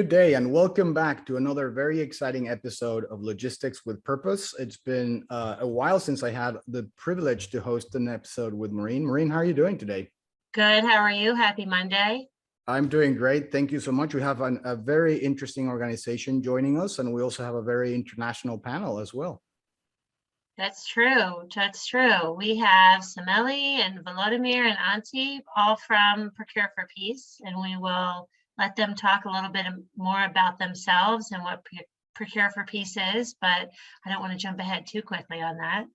Good day and welcome back to another very exciting episode of Logistics with Purpose. It's been a while since I had the privilege to host an episode with Maureen. Maureen, how are you doing today? Good. How are you? Happy Monday. I'm doing great. Thank you so much. We have a very interesting organization joining us, and we also have a very international panel as well. That's true. That's true. We have Sammeli and Volodymyr and Antti, all from Procure4Peace, and we will let them talk a little bit more about themselves and what Procure4Peace is, but I don't want to jump ahead too quickly on that.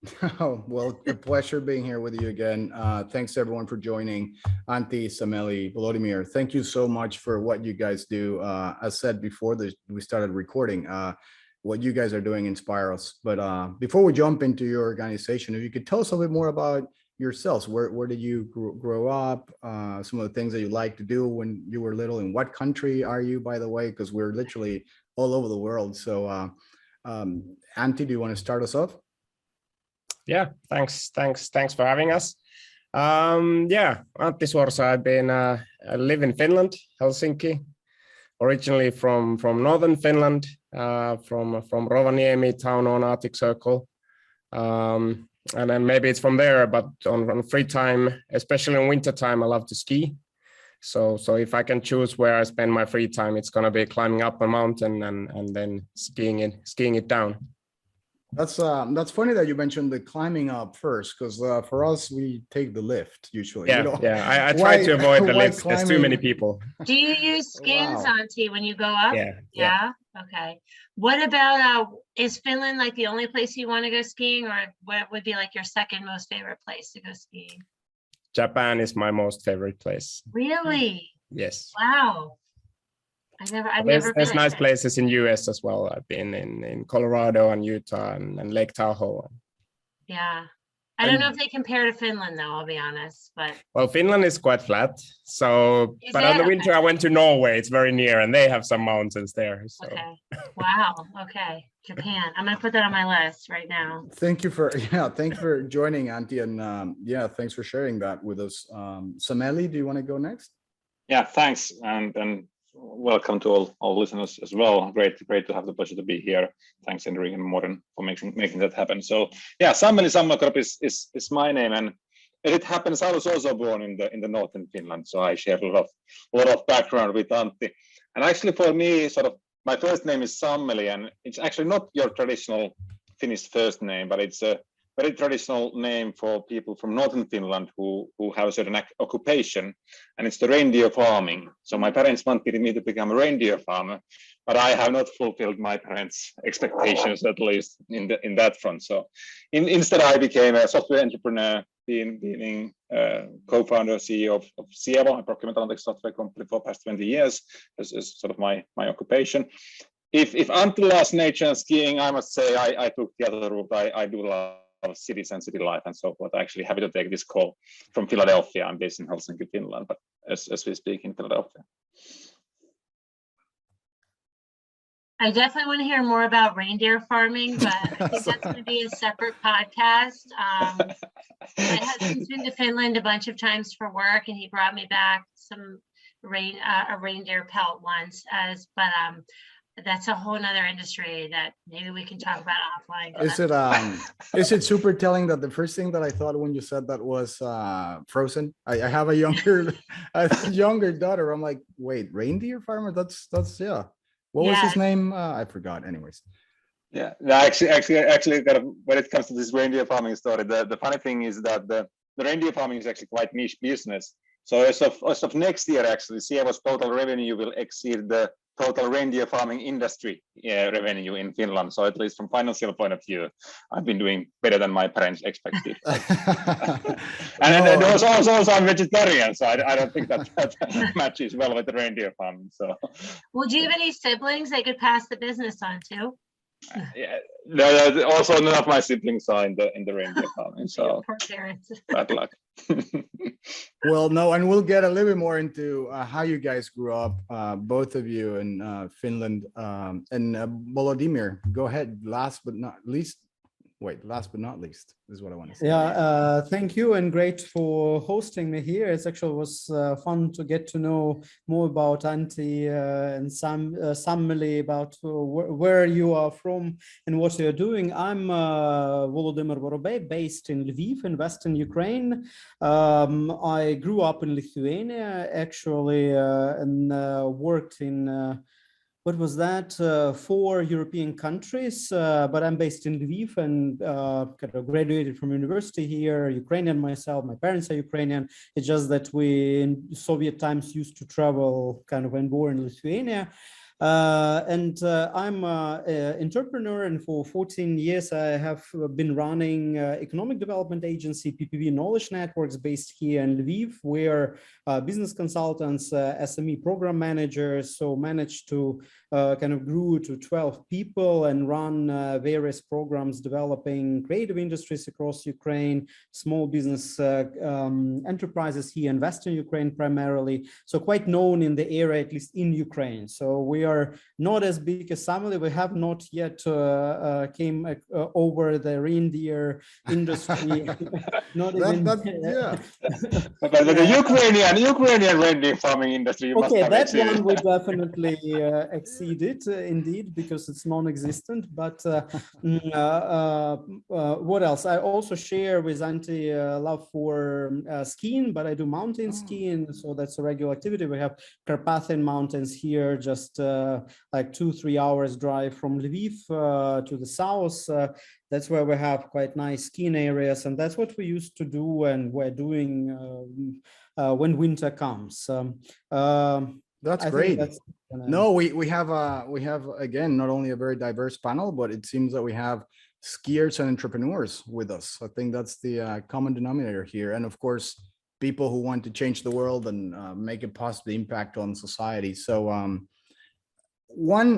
Oh, well, a pleasure being here with you again. Thanks everyone for joining. Antti, Sammeli, Volodymyr, thank you so much for what you guys do. As said before we started recording, what you guys are doing inspire us. But before we jump into your organization, if you could tell us a bit more about yourselves. Where did you grow up? Some of the things that you like to do when you were little. In what country are you, by the way? Because we're literally all over the world. So Antti, do you want to start us off? Yeah, thanks for having us. Yeah, Antti Suorsa. I live in Finland, Helsinki, originally from northern Finland, from Rovaniemi town on Arctic Circle. And then maybe it's from there, but on free time, especially in winter time, I love to ski. So if I can choose where I spend my free time, it's gonna be climbing up a mountain and then skiing it down. That's funny that you mentioned the climbing up first, because for us we take the lift usually. I try to avoid the lifts. There's too many people. Do you use skins, Wow. Antti, when you go up? Yeah. Okay. What about is Finland like the only place you want to go skiing, or what would be like your second most favorite place to go skiing? Japan is my most favorite place. Really? Yes. Wow. I've never There's been. nice places in US as well. I've been in Colorado and Utah and Lake Tahoe. Yeah. I don't know if they compare to Finland though, I'll be honest, but. Well, Finland is quite flat. So, Is but it? in the winter I went to Norway. It's very near and they have some mountains there. So. Okay. Wow. Okay. Japan. I'm going to put that on my list right now. Thank you for joining, Antti, and thanks for sharing that with us. Sammeli, do you want to go next? Yeah, thanks, and welcome to all listeners as well. Great to have the pleasure to be here. Thanks, Enrique and Maureen, for making that happen. So yeah, Sammalkorpi is my name, and it happens I was also born in the northern Finland, so I share a lot of background with Antti. And actually, for me, sort of my first name is Sammeli, and it's actually not your traditional Finnish first name, but it's a very traditional name for people from northern Finland who have a certain occupation, and it's the reindeer farming. So my parents wanted me to become a reindeer farmer, but I have not fulfilled my parents' expectations, at least in that front. So instead, I became a software entrepreneur, being co-founder, CEO of Sievo, a procurement analytics software company for the past 20 years, as sort of my occupation. If until last nature and skiing, I must say I took the other route. I do love cities and city life and so forth. I'm actually happy to take this call from Philadelphia. I'm based in Helsinki, Finland, but as we speak in Philadelphia. I definitely want to hear more about reindeer farming, but I think that's going to be a separate podcast. My husband's been to Finland a bunch of times for work, and he brought me back a reindeer pelt once. But that's a whole nother industry that maybe we can talk about offline. Is it super telling that the first thing that I thought when you said that was Frozen? I have a younger daughter. I'm like, wait, reindeer farmer? That's yeah. What was his name? I forgot. Anyways. Yeah, no, actually, kind of, when it comes to this reindeer farming story, the funny thing is that the reindeer farming is actually quite niche business. So as of next year, actually, Sievo's total revenue will exceed the total reindeer farming industry revenue in Finland. So at least from financial point of view, I've been doing better than my parents expected. and also I'm vegetarian, so I don't think that matches well with the reindeer farming. So. Well, do you have any siblings they could pass the business on to? Yeah, no, also none of my siblings are in the reindeer farming, so poor parents. bad luck. Well, no, and we'll get a little bit more into how you guys grew up, both of you in Finland. And Volodymyr, go ahead. Last but not least, wait, last but not least, is what I want to say. Yeah, thank you, and great for hosting me here. It actually was fun to get to know more about Antti and Sammeli, about where you are from and what you're doing. I'm Volodymyr Vorobey, based in Lviv in Western Ukraine. I grew up in Lithuania, actually, and worked in what was that? 4 European countries, but I'm based in Lviv and kind of graduated from university here, Ukrainian myself, my parents are Ukrainian. It's just that we in Soviet times used to travel kind of when born in Lithuania. I'm an entrepreneur, and for 14 years I have been running economic development agency PPV Knowledge Networks based here in Lviv. We're business consultants, SME program managers, so managed to kind of grew to 12 people and run various programs developing creative industries across Ukraine, small business enterprises here in Western Ukraine primarily. So quite known in the area, at least in Ukraine. So we are not as big as Sammeli. We have not yet came over the reindeer industry. Not even. Yeah. But the Ukrainian reindeer farming industry, you must Okay, have that it too. one we definitely exceeded indeed, because it's non-existent. But what else? I also share with Antti love for skiing, but I do mountain skiing, so that's a regular activity. We have Carpathian Mountains here, just like 2-3 hours drive from Lviv to the south. That's where we have quite nice skiing areas, and that's what we used to do and we're doing when winter comes. That's I great. think No, we have again not only a very diverse panel, but it seems that we have skiers and entrepreneurs with us. I think that's the common denominator here, and of course, people who want to change the world and make a positive impact on society. So, one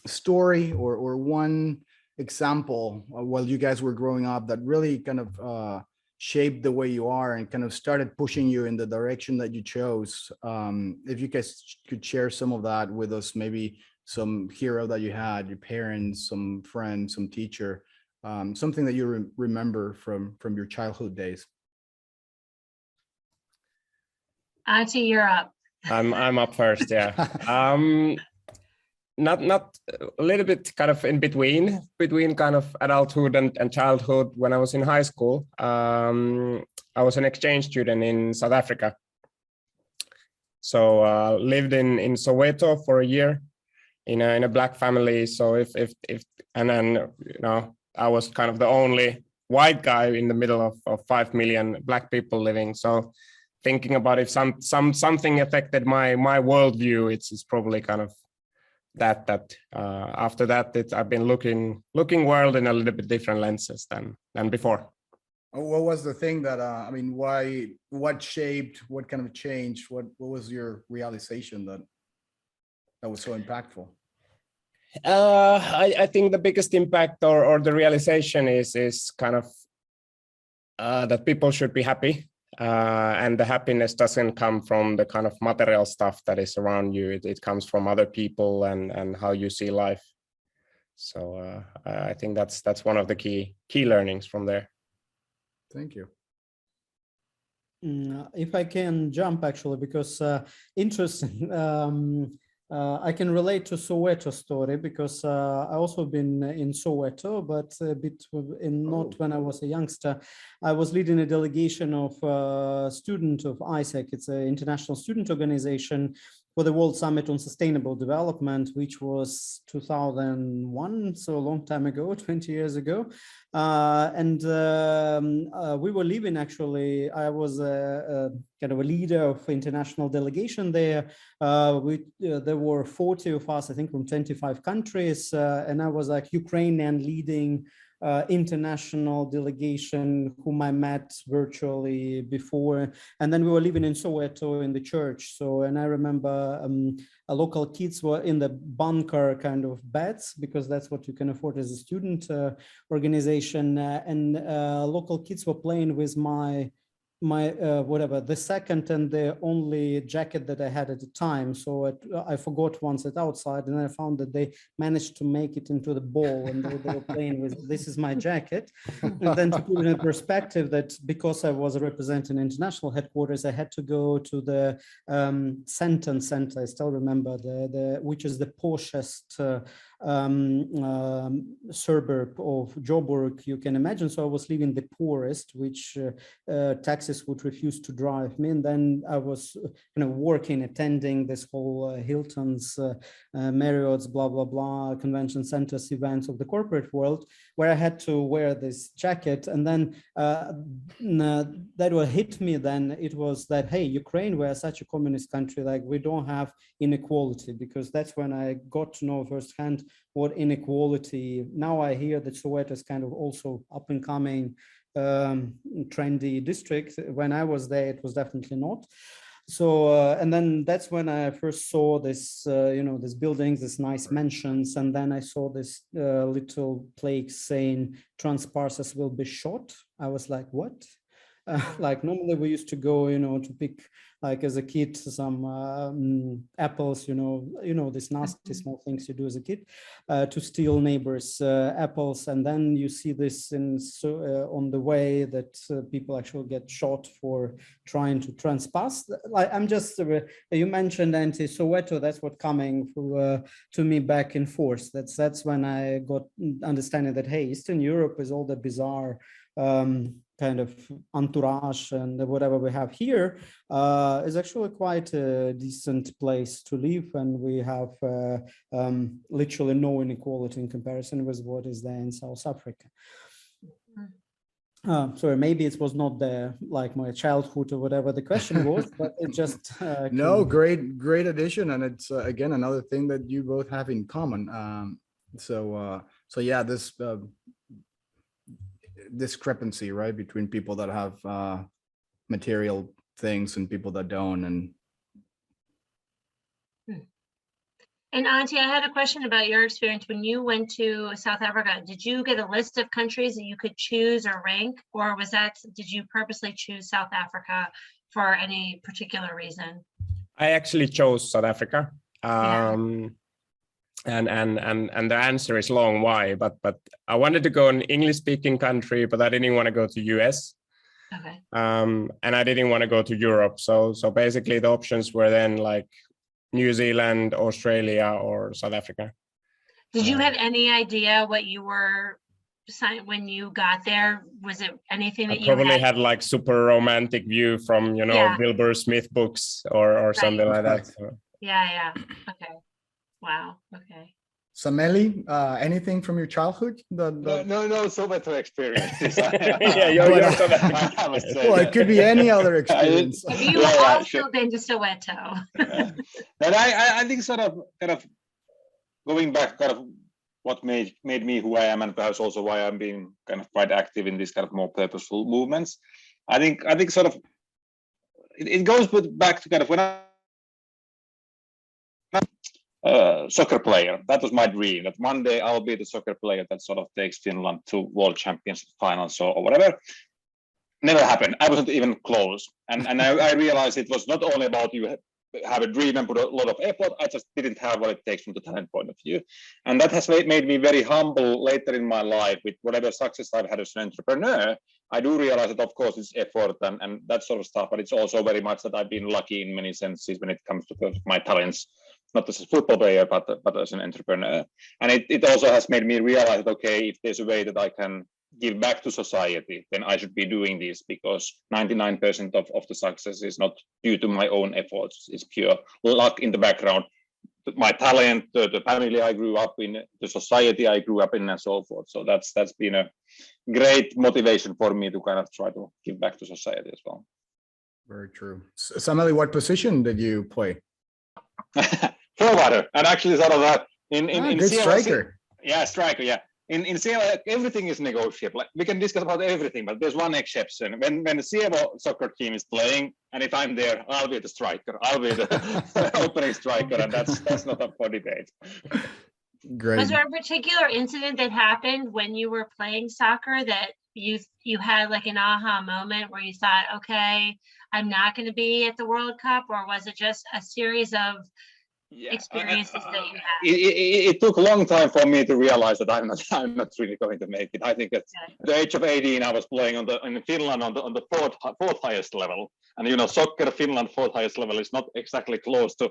story or one example while you guys were growing up that really kind of shaped the way you are and kind of started pushing you in the direction that you chose. If you guys could share some of that with us, maybe some hero that you had, your parents, some friend, some teacher, something that you remember from your childhood days. Antti, you're up. I'm up first, yeah. Not a little bit kind of in between kind of adulthood and childhood. When I was in high school, I was an exchange student in South Africa. So lived in Soweto for a year in a black family. So and then, you know, I was kind of the only white guy in the middle of 5 million black people living. So thinking about if something affected my worldview, it's probably kind of that after that I've been looking world in a little bit different lenses than before. What was the thing that I mean, what shaped, what kind of changed, what was your realization that was so impactful? I think the biggest impact or the realization is kind of that people should be happy. And the happiness doesn't come from the kind of material stuff that is around you. It comes from other people and how you see life. So I think that's one of the key learnings from there. Thank you. If I can jump, actually, because interesting. I can relate to Soweto story because I also been in Soweto, but a bit not when I was a youngster. I was leading a delegation of student of ISAC. It's an international student organization for the World Summit on Sustainable Development, which was 2001, so a long time ago, 20 years ago. We were leaving, actually. I was kind of a leader of international delegation there. There were 40 of us, I think, from 25 countries, and I was like Ukrainian leading international delegation whom I met virtually before. And then we were living in Soweto in the church. So, and I remember local kids were in the bunker kind of beds, because that's what you can afford as a student organization. And local kids were playing with my my whatever, the second and the only jacket that I had at the time. So I forgot once it outside, and I found that they managed to make it into the ball, and they were playing with, this is my jacket. And then to put it in perspective, that because I was representing international headquarters, I had to go to the Senton Center. I still remember which is the poshest suburb of Joburg you can imagine. So I was living the poorest, which taxis would refuse to drive me, and then I was working, attending this whole Hilton's, Marriott's, blah blah blah, convention centers, events of the corporate world, where I had to wear this jacket. And then that what hit me then, it was that, hey, Ukraine, we're such a communist country, like we don't have inequality, because that's when I got to know firsthand what inequality. Now I hear that Soweto is kind of also up and coming, trendy district. When I was there, it was definitely not. So and then that's when I first saw this, these buildings, these nice mansions, and then I saw this little plaque saying trans parcels will be shot. I was like, what? Like normally we used to go, to pick, like as a kid, some apples, these nasty small things you do as a kid, to steal neighbors' apples. And then you see this on the way that people actually get shot for trying to transpass. Like I'm just, you mentioned Antti Soweto, that's what coming to me back in force. That's when I got understanding that, hey, Eastern Europe is all the bizarre kind of entourage, and whatever we have here is actually quite a decent place to live, and we have literally no inequality in comparison with what is there in South Africa. Sorry, maybe it was not like my childhood or whatever the question was, but it just no, great addition, and it's again another thing that you both have in common. So yeah, this discrepancy, right, between people that have material things and people that don't. And Antti, I had a question about your experience when you went to South Africa. Did you get a list of countries that you could choose or rank, or did you purposely choose South Africa for any particular reason? I actually chose South Africa. Yeah. And the answer is long why, but I wanted to go an English-speaking country, but I didn't want to go to US. Okay. And I didn't want to go to Europe. So basically the options were then like New Zealand, Australia, or South Africa. Did you have any idea what you were when you got there? Was it anything that I probably you had like super romantic view from Wilbur Smith books or something like that. So. Yeah. Okay. Wow. Okay. Sammeli, anything from your childhood? No, Soweto experiences. Yeah, you're well, it could be any other experience. Have you also been to Soweto? And I think sort of kind of going back, kind of what made me who I am, and perhaps also why I'm being kind of quite active in these kind of more purposeful movements. I think sort of it goes back to kind of when I soccer player. That was my dream, that one day I'll be the soccer player that sort of takes Finland to World Championship finals or whatever. Never happened. I wasn't even close. And I realized it was not only about you have a dream and put a lot of effort. I just didn't have what it takes from the talent point of view. And that has made me very humble later in my life with whatever success I've had as an entrepreneur. I do realize that, of course, it's effort and that sort of stuff, but it's also very much that I've been lucky in many senses when it comes to my talents, not as a football player, but as an entrepreneur. And it also has made me realize that, okay, if there's a way that I can give back to society, then I should be doing this, because 99% of the success is not due to my own efforts. It's pure luck in the background, my talent, the family I grew up in, the society I grew up in, and so forth. So that's been a great motivation for me to kind of try to give back to society as well. Very true. Sammeli, what position did you play? Forwarder, and actually sort of that in good CLS, striker. Yeah, striker. Yeah, in CLS, everything is negotiable. Like, we can discuss about everything, but there's one exception. When the CFO soccer team is playing, and if I'm there, I'll be the striker. I'll be the opening striker, and that's not up for debate. Great. Was there a particular incident that happened when you were playing soccer that you had like an aha moment where you thought, okay, I'm not going to be at the World Cup, or was it just a series of experiences that you had? It took a long time for me to realize that I'm not really going to make it. I think at the age of 18, I was playing in Finland on the fourth highest level, and soccer Finland fourth highest level is not exactly close to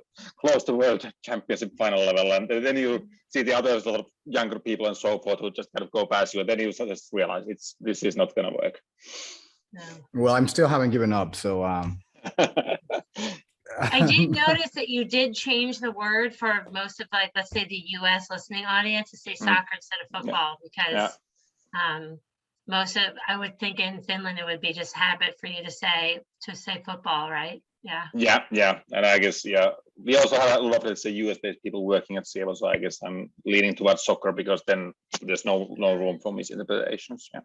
World Championship final level, and then you see the other sort of younger people and so forth who just kind of go past you, and then you just realize this is not going to work. No. Well, I'm still haven't given up, so I did notice that you did change the word for most of, like, let's say the US listening audience to say soccer instead of football, because I would think in Finland it would be just habit for you to say football, right? Yeah. And I guess we also have a lot of, let's say, US-based people working at Sievo, so I guess I'm leaning towards soccer because then there's no room for misinterpretations. Yeah.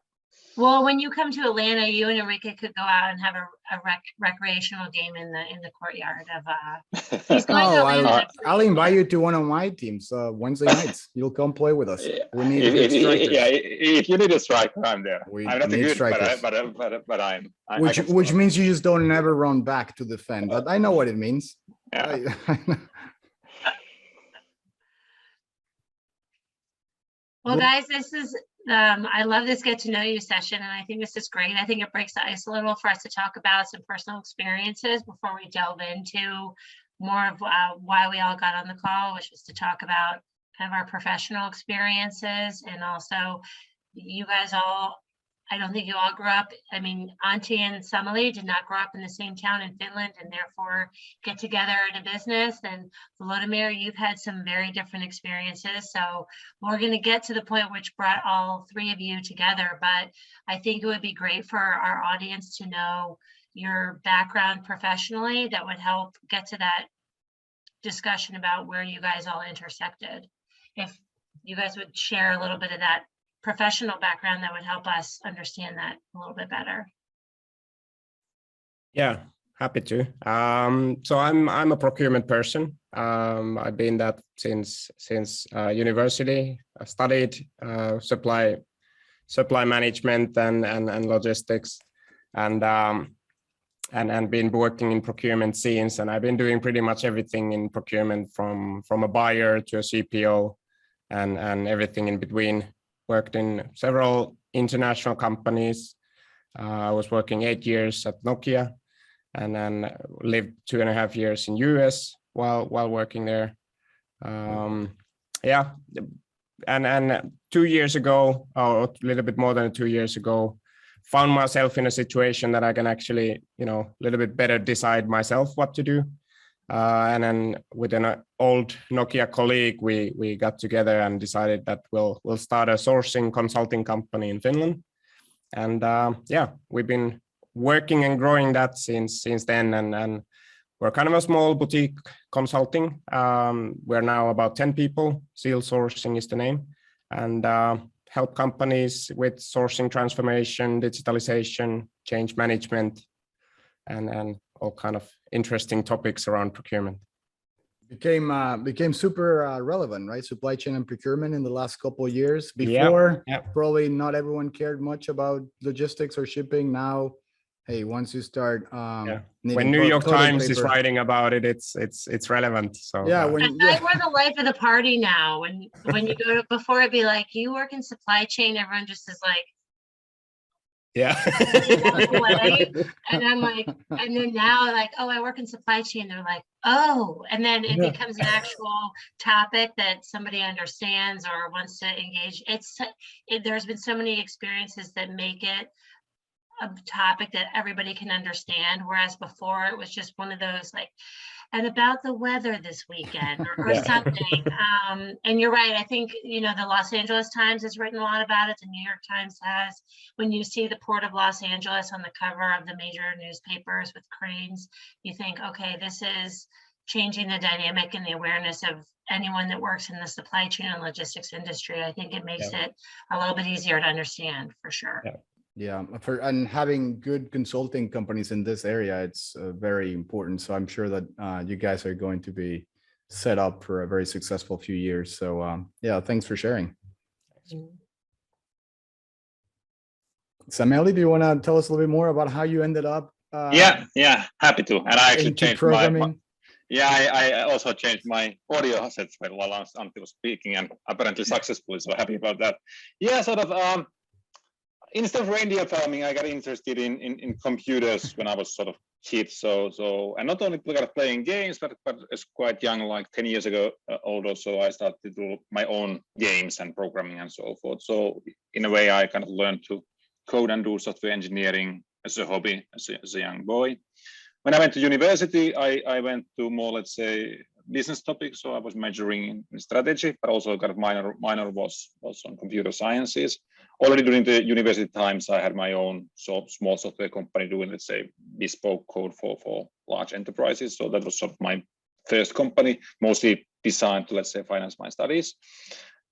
Well, when you come to Atlanta, you and Enrique could go out and have a recreational game in the courtyard of. He's going to Atlanta. I'll invite you to one of my teams Wednesday nights. You'll come play with us. We need strikers. If you need a striker, I'm there. I'm not need good, strikers. but I'm. Which means you just don't never run back to defend. But I know what it means. Yeah. Well, guys, this is. I love this get to know you session, and I think this is great. I think it breaks the ice a little for us to talk about some personal experiences before we delve into more of why we all got on the call, which was to talk about kind of our professional experiences, and also you guys all. I don't think you all grew up. I mean, Antti and Sammeli did not grow up in the same town in Finland and therefore get together in a business. And Volodymyr, you've had some very different experiences. So we're going to get to the point which brought all three of you together. But I think it would be great for our audience to know your background professionally. That would help get to that discussion about where you guys all intersected. If you guys would share a little bit of that professional background, that would help us understand that a little bit better. Yeah, happy to. So I'm a procurement person. I've been that since university. I studied supply management and logistics, and been working in procurement since. And I've been doing pretty much everything in procurement from a buyer to a CPO and everything in between. Worked in several international companies. I was working 8 years at Nokia, and then lived 2.5 years in US while working there. And 2 years ago, or a little bit more than 2 years ago, found myself in a situation that I can actually, a little bit better decide myself what to do. And then with an old Nokia colleague, we got together and decided that we'll start a sourcing consulting company in Finland. And we've been working and growing that since then. And we're kind of a small boutique consulting. We're now about 10 people. Seal Sourcing is the name, and help companies with sourcing transformation, digitalization, change management, and all kind of interesting topics around procurement. Became super relevant, right? Supply chain and procurement in the last couple of years. Before, probably not everyone cared much about logistics or shipping. Now, hey, once you start, when New York Times is writing about it, it's relevant. So yeah, we're the life of the party now. When you go to, before it'd be like, you work in supply chain, everyone just is like. Yeah. And I'm like, and then now like, oh, I work in supply chain. They're like, oh, and then it becomes an actual topic that somebody understands or wants to engage. There's been so many experiences that make it a topic that everybody can understand. Whereas before it was just one of those like, and about the weather this weekend or something. And you're right. I think, the Los Angeles Times has written a lot about it. The New York Times has. When you see the Port of Los Angeles on the cover of the major newspapers with cranes, you think, okay, this is changing the dynamic and the awareness of anyone that works in the supply chain and logistics industry. I think it makes it a little bit easier to understand for sure. Yeah, and having good consulting companies in this area, it's very important. So I'm sure that you guys are going to be set up for a very successful few years. So thanks for sharing. Sammeli, do you want to tell us a little bit more about how you ended up? Yeah, happy to. And I actually into changed programming. I also changed my audio assets while Antti was speaking, and apparently successfully. So happy about that. Yeah, sort of. Instead of reindeer farming, I got interested in computers when I was sort of kid. So and not only kind of playing games, but it's quite young, like 10 years ago older. So I started to do my own games and programming and so forth. So in a way, I kind of learned to code and do software engineering as a hobby as a young boy. When I went to university, I went to more, let's say, business topics. So I was majoring in strategy, but also kind of minor was on computer sciences. Already during the university times, I had my own small software company doing, let's say, bespoke code for large enterprises. So that was sort of my first company, mostly designed to, let's say, finance my studies.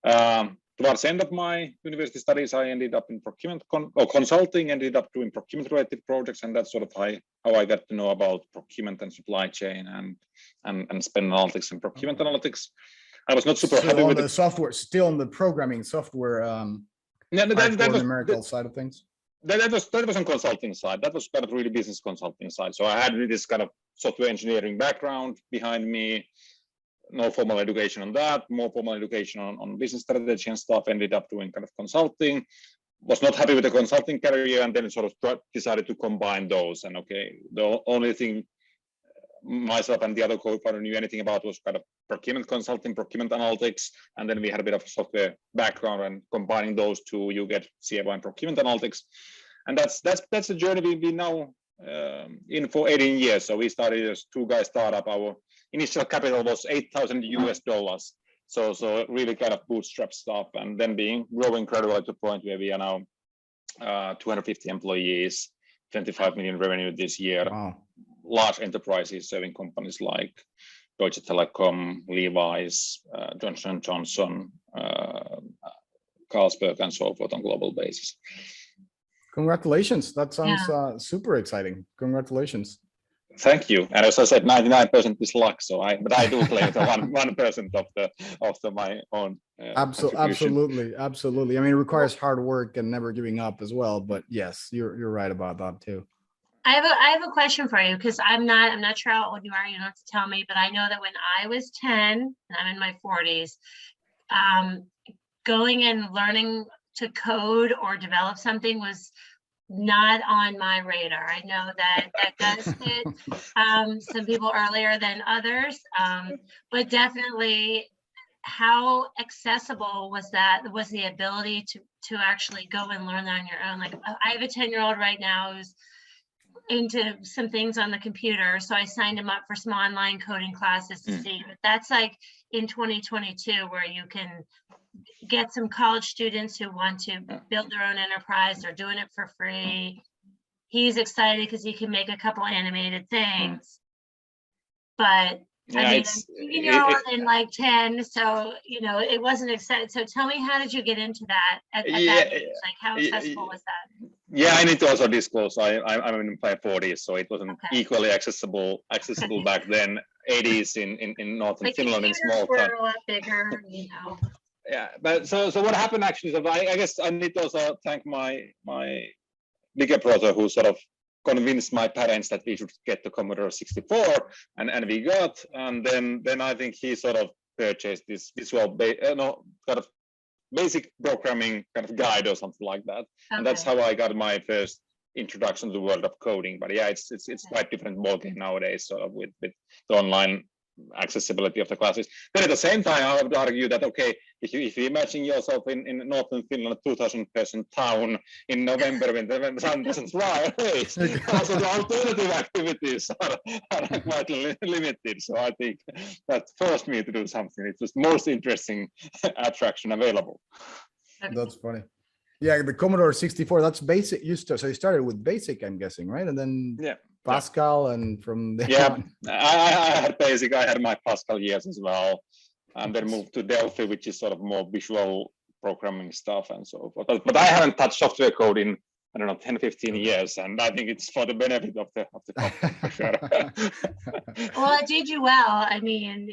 Towards the end of my university studies, I ended up in procurement consulting, ended up doing procurement-related projects, and that's sort of how I got to know about procurement and supply chain and spend analytics and procurement analytics. I was not super happy with the software, still on the programming software. That was numerical side of things. That was on consulting side. That was kind of really business consulting side. So I had this kind of software engineering background behind me. No formal education on that, more formal education on business strategy and stuff. Ended up doing kind of consulting. Was not happy with the consulting career, and then sort of decided to combine those. And okay, the only thing myself and the other co-founder knew anything about was kind of procurement consulting, procurement analytics, and then we had a bit of a software background, and combining those two, you get CFO and procurement analytics, and that's the journey we've been now in for 18 years. So we started as two-guy startup. Our initial capital was $8,000 So really kind of bootstrap stuff, and then growing gradually to the point where we are now 250 employees, 25 million revenue this year. Wow. Large enterprises serving companies like Deutsche Telekom, Levi's, Johnson & Johnson, Carlsberg, and so forth on global basis. Congratulations. That sounds super exciting. Congratulations. Thank you. And as I said, 99% is luck. So I do claim the 1% of my own. Absolutely. I mean, it requires hard work and never giving up as well. But yes, you're right about that too. I have a question for you, because I'm not sure how old you are. You don't have to tell me, but I know that when I was 10 and I'm in my 40s, going and learning to code or develop something was not on my radar. I know that does hit some people earlier than others, but definitely how accessible was the ability to actually go and learn that on your own. Like, I have a 10-year-old right now who's into some things on the computer, so I signed him up for some online coding classes to see. But that's like in 2022, where you can get some college students who want to build their own enterprise. They're doing it for free. He's excited because he can make a couple animated things. But yeah, I mean, I'm 18-year-old and like 10, so it wasn't exciting. So tell me, how did you get into that at that age? Like, how accessible was that? Yeah, I need to also disclose I'm in my 40s, so it wasn't equally accessible back then. 80s in northern Finland, in small town. A lot bigger, Yeah, but so what happened actually? So I guess I need to also thank my bigger brother, who sort of convinced my parents that we should get the Commodore 64, and we got, and then I think he sort of purchased this visual kind of basic programming kind of guide or something like that. And that's how I got my first introduction to the world of coding. But yeah, it's quite different ballgame nowadays, sort of with the online accessibility of the classes. Then at the same time, I would argue that okay, if you imagine yourself in northern Finland, a 2,000-person town in November when the sun doesn't rise, also the alternative activities are quite limited. So I think that forced me to do something. It was the most interesting attraction available. That's funny. Yeah, the Commodore 64, that's basic. So you started with basic, I'm guessing, right? And then Pascal, and from there on. I had basic. I had my Pascal years as well, and then moved to Delphi, which is sort of more visual programming stuff and so forth. But I haven't touched software code in, I don't know, 10, 15 years, and I think it's for the benefit of the company, for sure. Well, it did you well. I mean,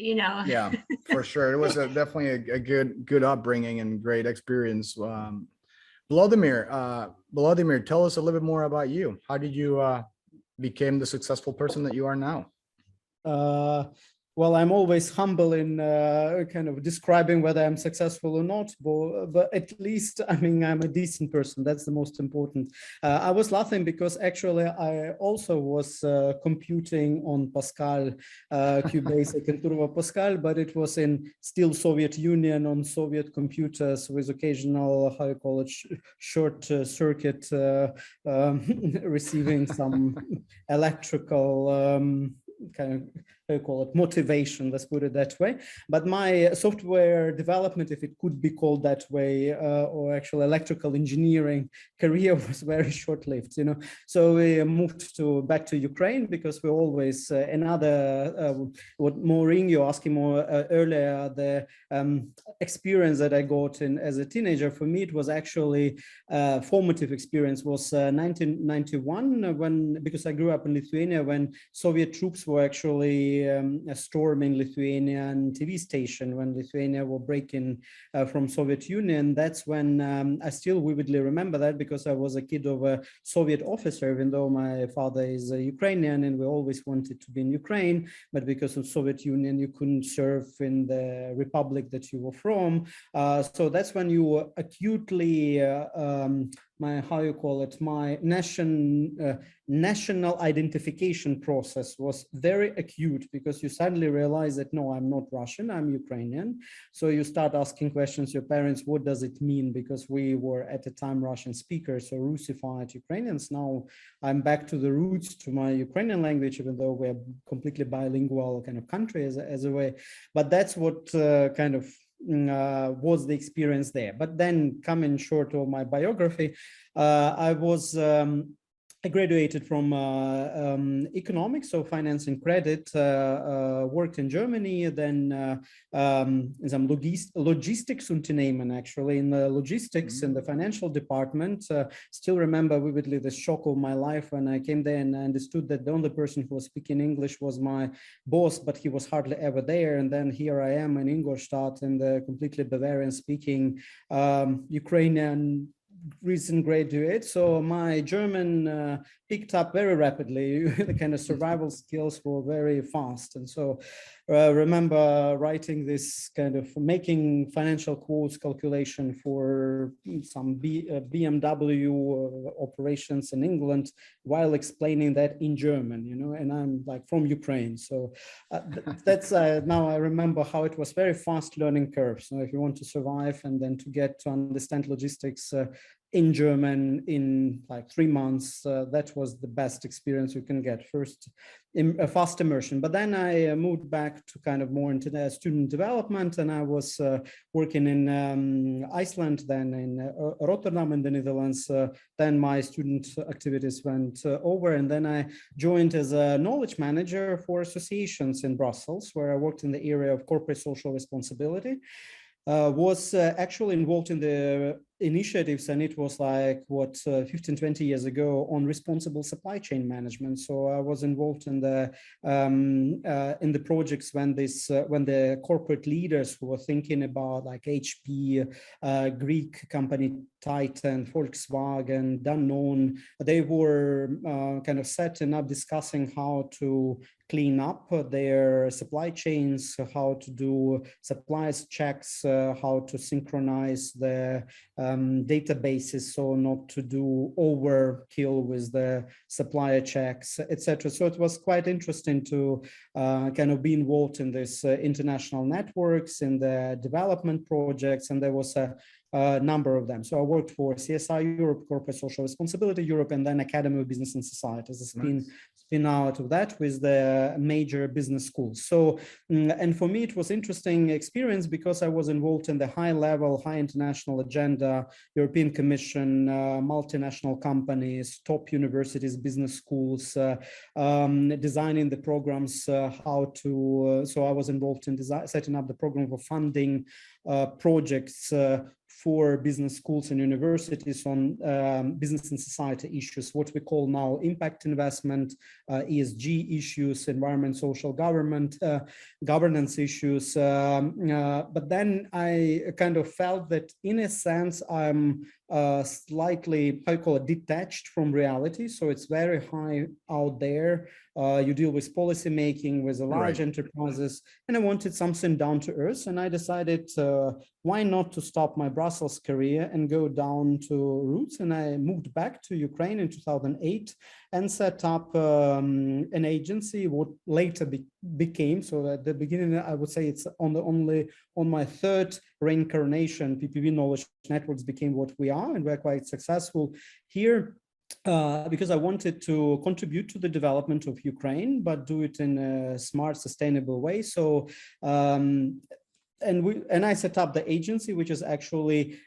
Yeah, for sure. It was definitely a good upbringing and great experience. Volodymyr, tell us a little bit more about you. How did you became the successful person that you are now? Well, I'm always humble in kind of describing whether I'm successful or not, but at least, I mean, I'm a decent person. That's the most important. I was laughing because actually I also was computing on Pascal, QBasic and Turbo Pascal, but it was in still Soviet Union on Soviet computers with occasional, how you call it, short circuit receiving some electrical kind of, how you call it, motivation, let's put it that way. But my software development, if it could be called that way, or actual electrical engineering career was very short-lived, you know. So we moved back to Ukraine because we always, what Maureen, you asking more earlier, the experience that I got as a teenager, for me, it was actually formative experience was 1991, because I grew up in Lithuania when Soviet troops were actually storming Lithuanian TV station, when Lithuania were breaking from Soviet Union. That's when I still vividly remember that, because I was a kid of a Soviet officer, even though my father is a Ukrainian and we always wanted to be in Ukraine, but because of Soviet Union, you couldn't serve in the republic that you were from. So that's when you acutely my, how you call it, my national identification process was very acute, because you suddenly realize that, no, I'm not Russian, I'm Ukrainian. So you start asking questions, your parents, what does it mean? Because we were at the time Russian speakers, so Russified Ukrainians. Now I'm back to the roots, to my Ukrainian language, even though we're completely bilingual kind of country as a way. But that's what kind of was the experience there. But then, coming short of my biography, I graduated from economics, so finance and credit, worked in Germany, then some logistics Unternehmen, actually, in the logistics in the financial department. Still remember vividly the shock of my life when I came there and I understood that the only person who was speaking English was my boss, but he was hardly ever there. And then here I am in Ingolstadt in the completely Bavarian speaking Ukrainian recent graduate. So my German picked up very rapidly. The kind of survival skills were very fast. And so remember writing this kind of making financial quotes calculation for some BMW operations in England while explaining that in German, you know, and I'm like from Ukraine. So that's now I remember how it was very fast learning curve. So if you want to survive and then to get to understand logistics in German in like 3 months, that was the best experience you can get. First, a fast immersion. But then I moved back to kind of more into the student development, and I was working in Iceland, then in Rotterdam in the Netherlands. Then my student activities went over, and then I joined as a knowledge manager for associations in Brussels, where I worked in the area of corporate social responsibility. Was actually involved in the initiatives, and it was like what 15-20 years ago on responsible supply chain management. So I was involved in the projects when the corporate leaders who were thinking about like HP, Greek company Titan, Volkswagen, Danone, they were kind of setting up, discussing how to clean up their supply chains, how to do suppliers checks, how to synchronize the databases, so not to do overkill with the supplier checks, etc. So it was quite interesting to kind of be involved in this international networks, in the development projects, and there was a number of them. So I worked for CSI Europe, Corporate Social Responsibility Europe, and then Academy of Business and Society as a spin out of that with the major business schools. So, and for me, it was interesting experience because I was involved in the high level, high international agenda, European Commission, multinational companies, top universities, business schools, designing the programs, how to, so I was involved in setting up the program for funding projects 4 business schools and universities on business and society issues, what we call now impact investment, ESG issues, environment, social government, governance issues. But then I kind of felt that in a sense, I'm slightly, I call it, detached from reality. So it's very high out there. You deal with policy making, with large enterprises, and I wanted something down to earth. And I decided, why not to stop my Brussels career and go down to roots? And I moved back to Ukraine in 2008 and set up an agency, what later became, so at the beginning, I would say it's on my 3rd reincarnation, PPV Knowledge Networks became what we are, and we're quite successful here. Because I wanted to contribute to the development of Ukraine, but do it in a smart, sustainable way. So, and I set up the agency, which is actually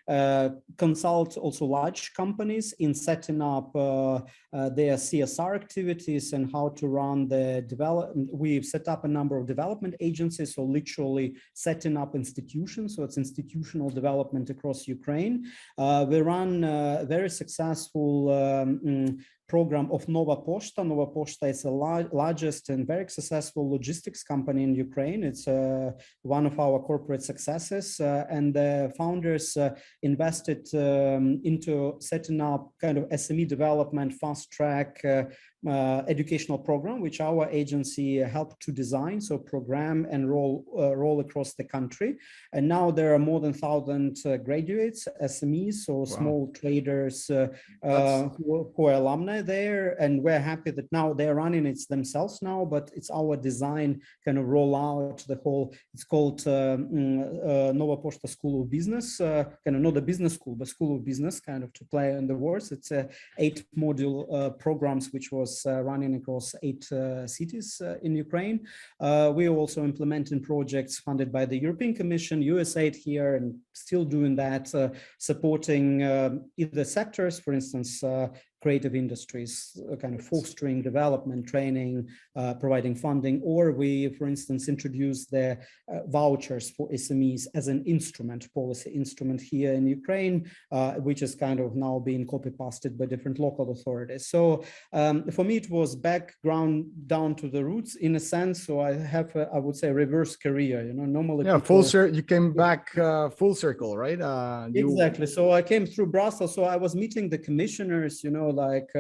consult also large companies in setting up their CSR activities and how to run the development. We've set up a number of development agencies, so literally setting up institutions. So it's institutional development across Ukraine. We run a very successful program of Nova Poshta. Nova Poshta is the largest and very successful logistics company in Ukraine. It's one of our corporate successes, and the founders invested into setting up kind of SME development, fast track educational program, which our agency helped to design, so program and roll across the country. And now there are more than 1,000 graduates, SMEs, so small traders who are alumni there. And we're happy that now they're running it themselves now, but it's our design kind of roll out the whole, it's called Nova Poshta School of Business, kind of not a business school, but School of Business, kind of to play on the words. It's 8 module programs, which was running across 8 cities in Ukraine. We are also implementing projects funded by the European Commission, USAID here, and still doing that, supporting either sectors, for instance, creative industries, kind of fostering development, training, providing funding, or we, for instance, introduced the vouchers for SMEs as an instrument, policy instrument here in Ukraine, which is kind of now being copy-pasted by different local authorities. So for me, it was background down to the roots in a sense. So I have, I would say, reverse career, you know, normally. Yeah, full circle, you came back full circle, right? Exactly. So I came through Brussels. So I was meeting the commissioners, you know, like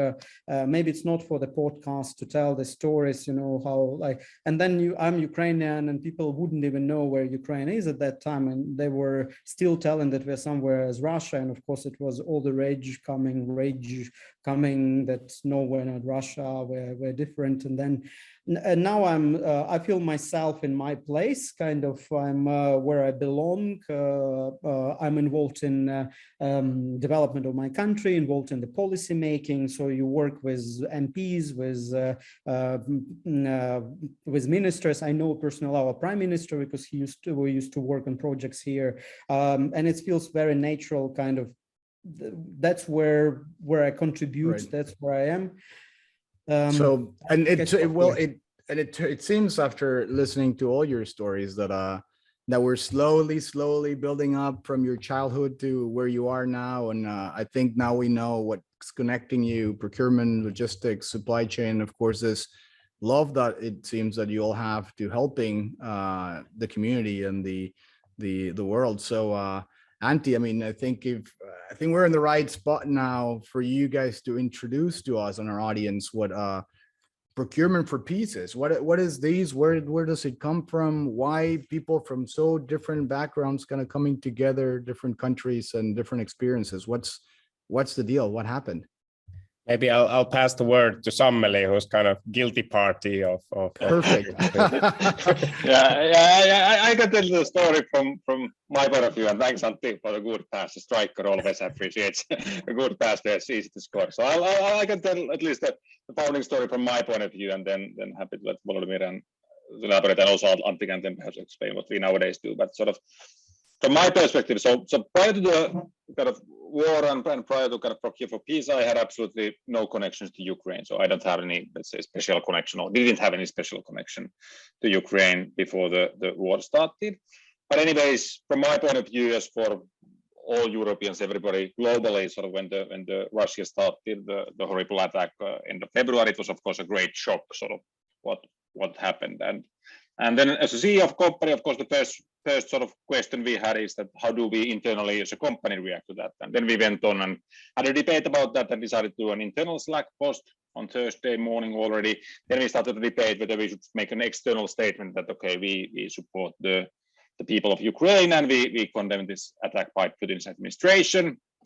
maybe it's not for the podcast to tell the stories, you know, how like, and then I'm Ukrainian and people wouldn't even know where Ukraine is at that time. And they were still telling that we're somewhere as Russia. And of course it was all the rage coming that no, we're not Russia, we're different. And then and now I feel myself in my place, kind of, I'm where I belong. I'm involved in development of my country, involved in the policy making. So you work with MPs, with ministers. I know personally our prime minister because we used to work on projects here, and it feels very natural, kind of. That's where I contribute. Right. That's where I am. So, and it seems after listening to all your stories that that we're slowly building up from your childhood to where you are now. And I think now we know what's connecting you: procurement, logistics, supply chain. Of course, this love that it seems that you all have to helping the community and the world. So Antti, I mean, I think we're in the right spot now for you guys to introduce to us and our audience what Procure4Peace is. What is these? Where does it come from? Why people from so different backgrounds kind of coming together, different countries and different experiences? What's the deal? What happened? Maybe I'll pass the word to Sammeli, who's kind of guilty party of Perfect. I can tell the story from my point of view, and thanks Antti for the good pass. The striker always appreciates a good pass. There, it's easy to score. So I can tell at least the founding story from my point of view, and then happy to let Volodymyr and elaborate, and also Antti can then perhaps explain what we nowadays do. But sort of from my perspective, so prior to the kind of war and prior to kind of Procure4Peace, I had absolutely no connections to Ukraine. So I don't have any, let's say, special connection, or didn't have any special connection to Ukraine before the war started. But anyways, from my point of view, as for all Europeans, everybody globally, sort of when the Russia started the horrible attack end of February, it was of course a great shock, sort of what happened. And then as a CEO of company, of course, the first sort of question we had is that how do we internally as a company react to that? And then we went on and had a debate about that and decided to do an internal Slack post on Thursday morning already. Then we started to debate whether we should make an external statement that, okay, we support the people of Ukraine and we condemn this attack by Putin's administration.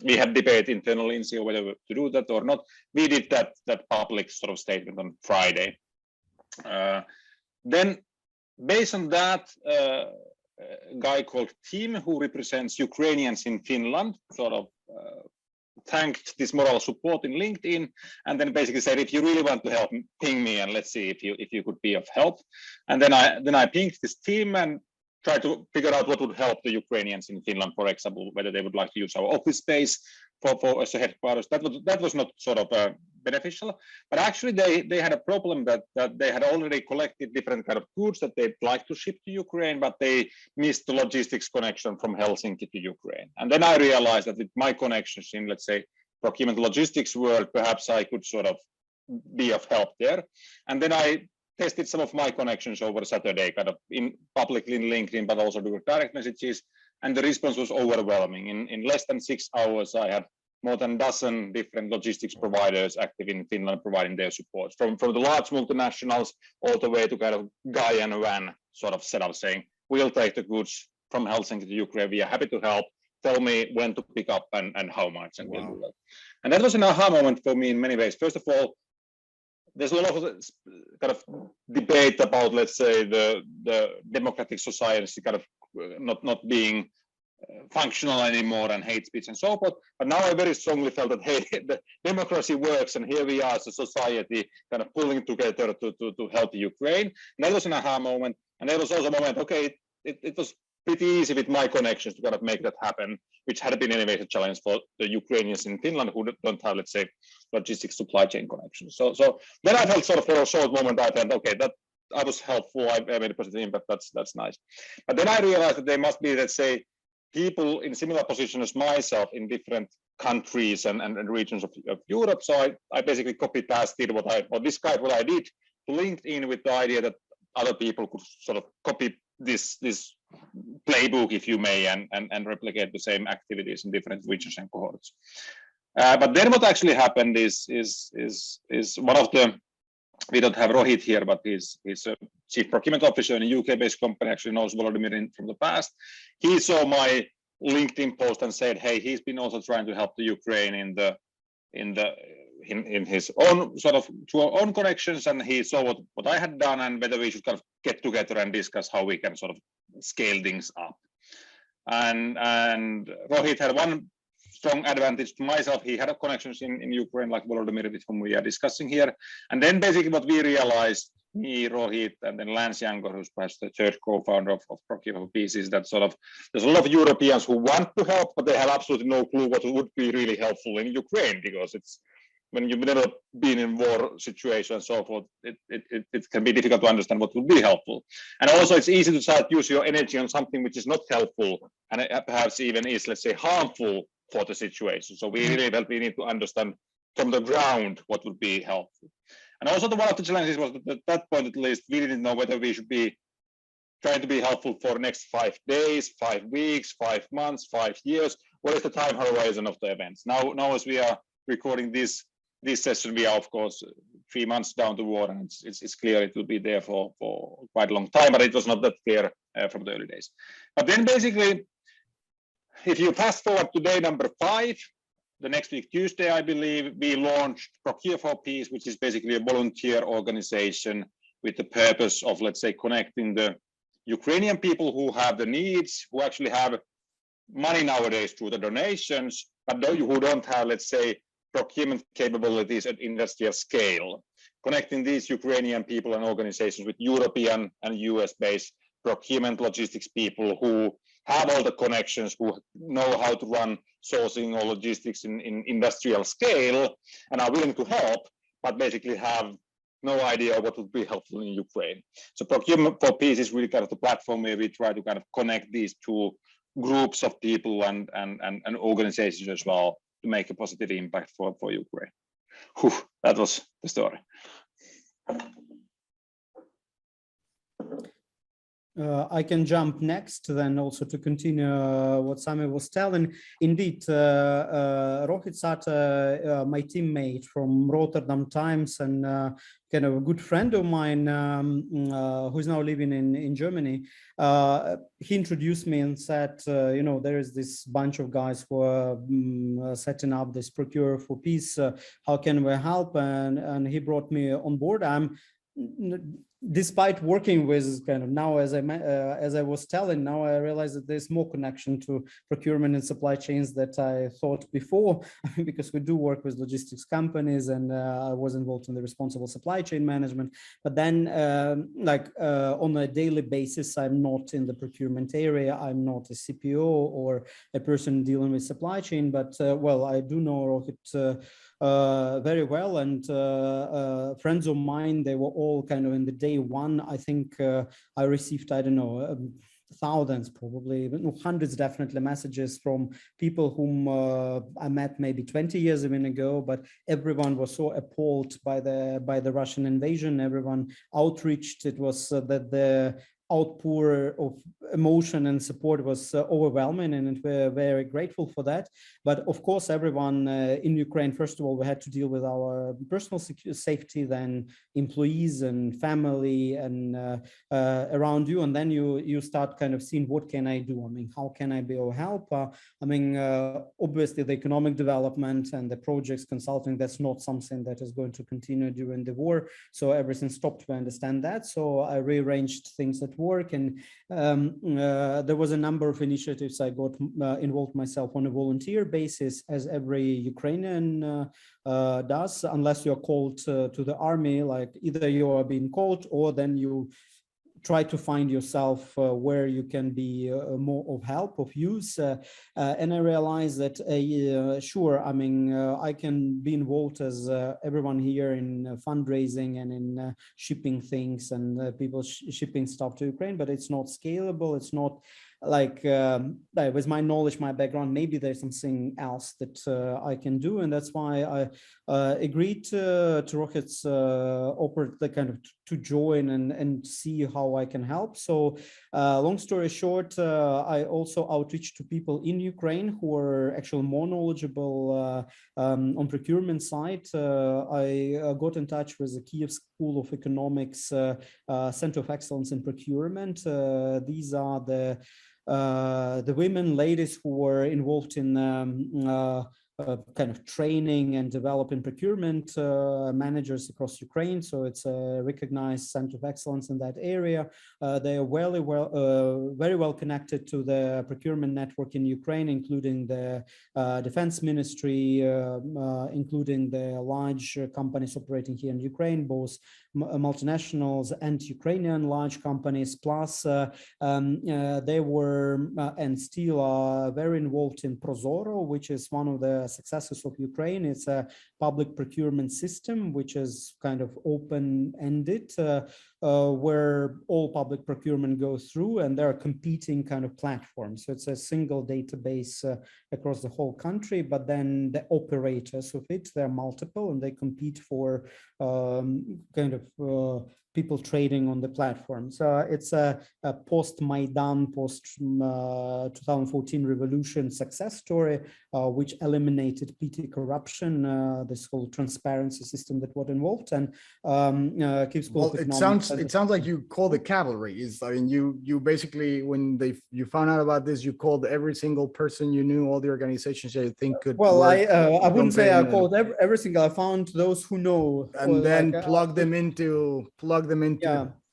We had debate internally in CEO whether to do that or not. We did that public sort of statement on Friday. Then based on that, a guy called Tim, who represents Ukrainians in Finland, sort of thanked this moral support in LinkedIn, and then basically said, if you really want to help, ping me and let's see if you could be of help. And then I pinged this team and tried to figure out what would help the Ukrainians in Finland, for example, whether they would like to use our office space for as a headquarters. That was not sort of beneficial, but actually they had a problem that they had already collected different kind of goods that they'd like to ship to Ukraine, but they missed the logistics connection from Helsinki to Ukraine. And then I realized that with my connections in, let's say, procurement logistics world, perhaps I could sort of be of help there. And then I tested some of my connections over Saturday, kind of publicly in LinkedIn, but also doing direct messages. And the response was overwhelming. In less than 6 hours, I had more than a dozen different logistics providers active in Finland providing their support, from the large multinationals all the way to kind of guy and van sort of setup saying, we'll take the goods from Helsinki to Ukraine. We are happy to help. Tell me when to pick up and how much, and we'll do that. And that was an aha moment for me in many ways. First of all, there's a lot of kind of debate about, let's say, the democratic society kind of not being functional anymore and hate speech and so forth. But now I very strongly felt that, hey, the democracy works, and here we are as a society kind of pulling together to help Ukraine. And that was an aha moment. And there was also a moment, okay, it was pretty easy with my connections to kind of make that happen, which had been anyway a challenge for the Ukrainians in Finland who don't have, let's say, logistics supply chain connections. So then I felt sort of for a short moment, I felt, okay, that I was helpful, I made a positive impact, that's nice. But then I realized that there must be, let's say, people in similar position as myself in different countries and regions of Europe. So I basically copy-pasted or described what I did to LinkedIn with the idea that other people could sort of copy this playbook, if you may, and replicate the same activities in different regions and cohorts. But then what actually happened is one of the, we don't have Rohit here, but he's a chief procurement officer in a UK-based company, actually knows Volodymyr from the past. He saw my LinkedIn post and said, hey, he's been also trying to help the Ukraine in his own sort of to our own connections, and he saw what I had done and whether we should kind of get together and discuss how we can sort of scale things up. And Rohit had one strong advantage to myself. He had connections in Ukraine, like Volodymyr, with whom we are discussing here. And then basically what we realized, me, Rohit, and then Lance Younger, who's perhaps the third co-founder of Procure4Peace, is that sort of there's a lot of Europeans who want to help, but they have absolutely no clue what would be really helpful in Ukraine, because it's when you've never been in war situation and so forth, it can be difficult to understand what would be helpful. And also it's easy to start use your energy on something which is not helpful and perhaps even is, let's say, harmful for the situation. So we really felt we need to understand from the ground what would be helpful. And also one of the challenges was that at that point at least, we didn't know whether we should be trying to be helpful for the next 5 days, 5 weeks, 5 months, 5 years. What is the time horizon of the events? Now as we are recording this session, we are of course 3 months down the road, and it's clear it will be there for quite a long time, but it was not that clear from the early days. But then basically, if you fast forward to day number 5, the next week, Tuesday, I believe, we launched Procure4Peace, which is basically a volunteer organization with the purpose of, let's say, connecting the Ukrainian people who have the needs, who actually have money nowadays through the donations, but who don't have, let's say, procurement capabilities at industrial scale, connecting these Ukrainian people and organizations with European and US-based procurement logistics people who have all the connections, who know how to run sourcing or logistics in industrial scale and are willing to help, but basically have no idea what would be helpful in Ukraine. So Procure4Peace is really kind of the platform where we try to kind of connect these two groups of people and organizations as well to make a positive impact for Ukraine. Whew, that was the story. I can jump next then also to continue what Sami was telling. Indeed, Rohit Sata, my teammate from Rotterdam Times and kind of a good friend of mine who's now living in Germany, he introduced me and said, you know, there is this bunch of guys who are setting up this Procure4Peace. How can we help? And he brought me on board. Despite working with kind of now, as I was telling, now I realize that there's more connection to procurement and supply chains that I thought before, because we do work with logistics companies, and I was involved in the responsible supply chain management. But then, on a daily basis, I'm not in the procurement area. I'm not a CPO or a person dealing with supply chain. But well, I do know Rohit very well, and friends of mine, they were all kind of in the day one. I think I received, I don't know, thousands, probably hundreds, definitely, messages from people whom I met maybe 20 years even ago, but everyone was so appalled by the Russian invasion. Everyone outreached. It was that the outpour of emotion and support was overwhelming, and we're very grateful for that. But of course, everyone in Ukraine, first of all, we had to deal with our personal safety, then employees and family and around you, and then you start kind of seeing, what can I do? I mean, how can I be of help? I mean, obviously the economic development and the projects consulting, that's not something that is going to continue during the war, so everything stopped. We understand that, so I rearranged things at work, and there was a number of initiatives I got involved myself on a volunteer basis, as every Ukrainian does, unless you're called to the army. Like, either you are being called, or then you try to find yourself where you can be more of help, of use. And I realized that, sure, I mean, I can be involved as everyone here in fundraising and in shipping things and people shipping stuff to Ukraine, but it's not scalable. It's not like, with my knowledge, my background, maybe there's something else that I can do. And that's why I agreed to Rohit's offer, the kind of to join and see how I can help. So long story short, I also outreach to people in Ukraine who are actually more knowledgeable on procurement side. I got in touch with the Kiev School of Economics Center of Excellence in Procurement. These are the women, ladies who were involved in kind of training and developing procurement managers across Ukraine. So it's a recognized center of excellence in that area. They are very well connected to the procurement network in Ukraine, including the defense ministry, including the large companies operating here in Ukraine, both multinationals and Ukrainian large companies. Plus, they were and still are very involved in Prozoro, which is one of the successes of Ukraine. It's a public procurement system which is kind of open-ended, where all public procurement goes through, and there are competing kind of platforms. So it's a single database across the whole country, but then the operators of it, they're multiple, and they compete for kind of people trading on the platform. So it's a post-Maidan, post-2014 revolution success story, which eliminated petty corruption, this whole transparency system that was involved, and keeps. Well, it sounds like you called the cavalry. I mean, you basically, when you found out about this, you called every single person you knew, all the organizations that you think could. Well, I wouldn't say I called every single. I found those who know, and then plug them into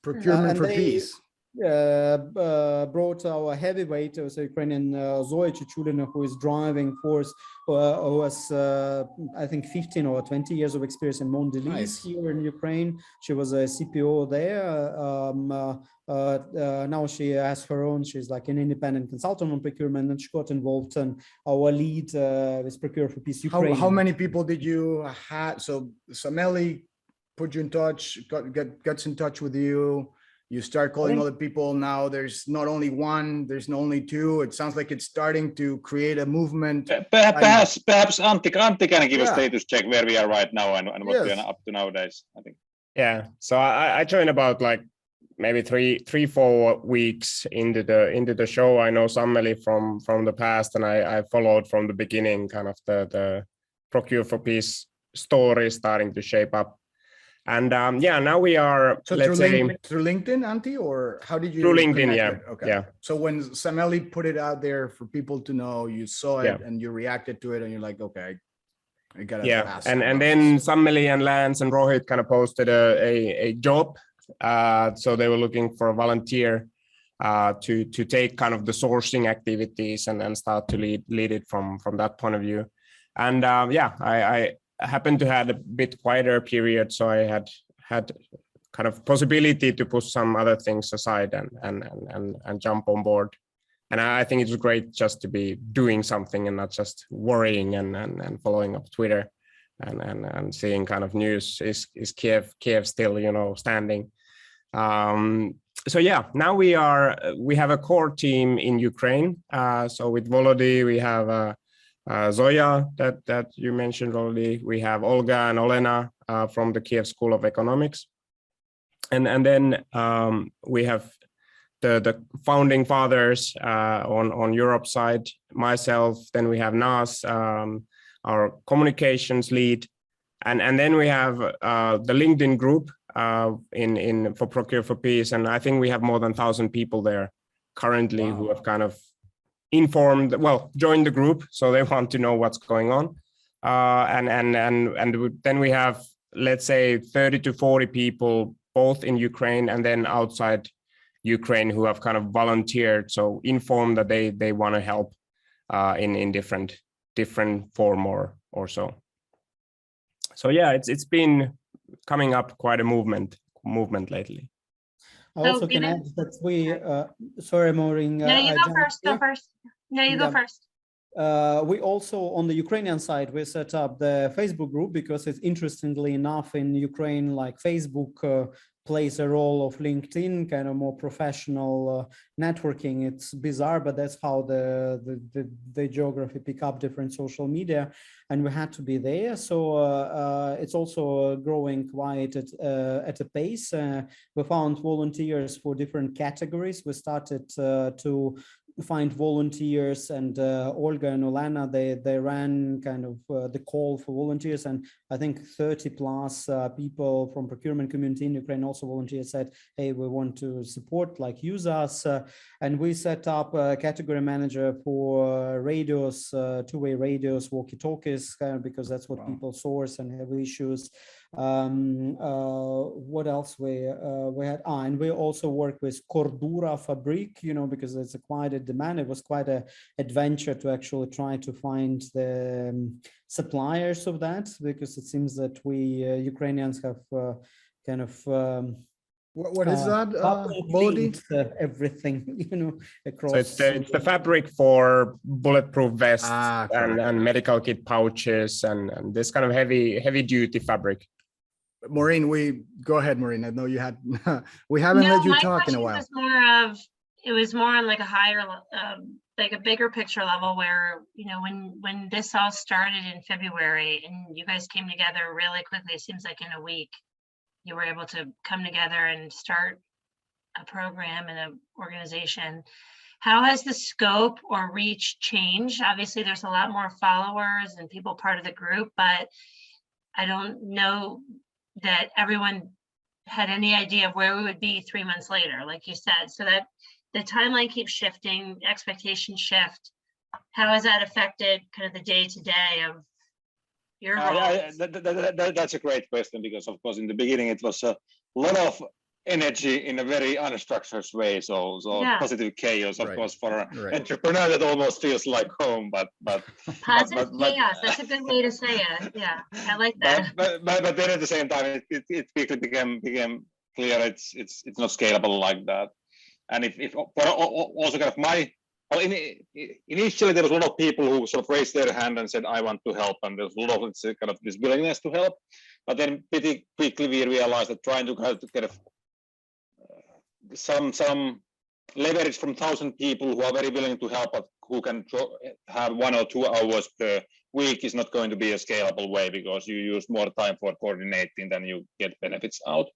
Procurement for Peace. Brought our heavyweight, it was a Ukrainian Zoya Chichulina, who is driving force, who was I think 15 or 20 years of experience in Mondelez here in Ukraine. She was a CPO there. Now she has her own, she's like an independent consultant on procurement, and she got involved in our lead with Procure4Peace Ukraine. How many people did you have? So Sammeli put you in touch, gets in touch with you. You start calling other people. Now there's not only one, there's not only two. It sounds like it's starting to create a movement. Perhaps Antti can give a status check where we are right now and what we are up to nowadays, I think. Yeah, so I joined about like maybe 3-4 weeks into the show. I know Sammeli from the past, and I followed from the beginning, kind of the Procure4Peace story starting to shape up. And yeah, now we are, so let's through LinkedIn, Antti, or how did you? Through LinkedIn, yeah. Okay. Yeah. So when Sammeli put it out there for people to know, you saw it and you reacted to it, and you're like, okay, I gotta ask. And then Sammeli and Lance and Rohit kind of posted a job. So they were looking for a volunteer to take kind of the sourcing activities and start to lead it from that point of view. And yeah, I happened to have a bit quieter period, so I had kind of possibility to push some other things aside and jump on board. And I think it's great just to be doing something and not just worrying and following up Twitter and seeing kind of news. Is Kiev still, you know, standing? So yeah, now we have a core team in Ukraine. So with Volodymyr, we have Zoya that you mentioned already. We have Olga and Olena from the Kiev School of Economics, and then we have the founding fathers on Europe side, myself. Then we have Nas, our communications lead, and then we have the LinkedIn group for Procure4Peace, and I think we have more than 1,000 people there currently who have kind of joined the group, so they want to know what's going on, and then we have, let's say, 30 to 40 people both in Ukraine and then outside Ukraine who have kind of volunteered, so informed that they want to help in different form or so. So yeah, it's been coming up quite a movement lately. I also can add that we, sorry, Maureen. No, you go first. No, you go first. We also, on the Ukrainian side, we set up the Facebook group because it's interestingly enough in Ukraine, like Facebook plays a role of LinkedIn, kind of more professional networking. It's bizarre, but that's how the geography pick up different social media, and we had to be there. So it's also growing quite at a pace. We found volunteers for different categories. We started to find volunteers, and Olga and Olena, they ran kind of the call for volunteers, and I think 30 plus people from procurement community in Ukraine, also volunteers, said, hey, we want to support, like use us, and we set up a category manager for radios, two-way radios, walkie-talkies, because that's what people source and have issues. What else we had, and we also work with Cordura Fabric, because it's quite a demand. It was quite an adventure to actually try to find the suppliers of that, because it seems that we Ukrainians have kind of what is that, everything, across. So it's the fabric for bulletproof vests and medical kit pouches and this kind of heavy duty fabric. Maureen, go ahead, Maureen. I know you had, we haven't let you talk in a while. It was more on like a higher, like a bigger picture level where, when this all started in February and you guys came together really quickly, it seems like in a week, you were able to come together and start a program and an organization. How has the scope or reach changed? Obviously, there's a lot more followers and people part of the group, but I don't know that everyone had any idea of where we would be 3 months later, like you said, so that the timeline keeps shifting, expectations shift. How has that affected kind of the day-to-day of your role? That's a great question, because of course in the beginning it was a lot of energy in a very unstructured way, so positive chaos, of course, for an entrepreneur that almost feels like home, but positive chaos, that's a good way to say it. Yeah, I like that. But then at the same time it quickly became clear it's not scalable like that. And if also kind of initially there was a lot of people who sort of raised their hand and said, I want to help, and there's a lot of kind of this willingness to help, but then pretty quickly we realized that trying to kind of some leverage from 1,000 people who are very willing to help, but who can have 1 or 2 hours per week is not going to be a scalable way, because you use more time for coordinating than you get benefits out.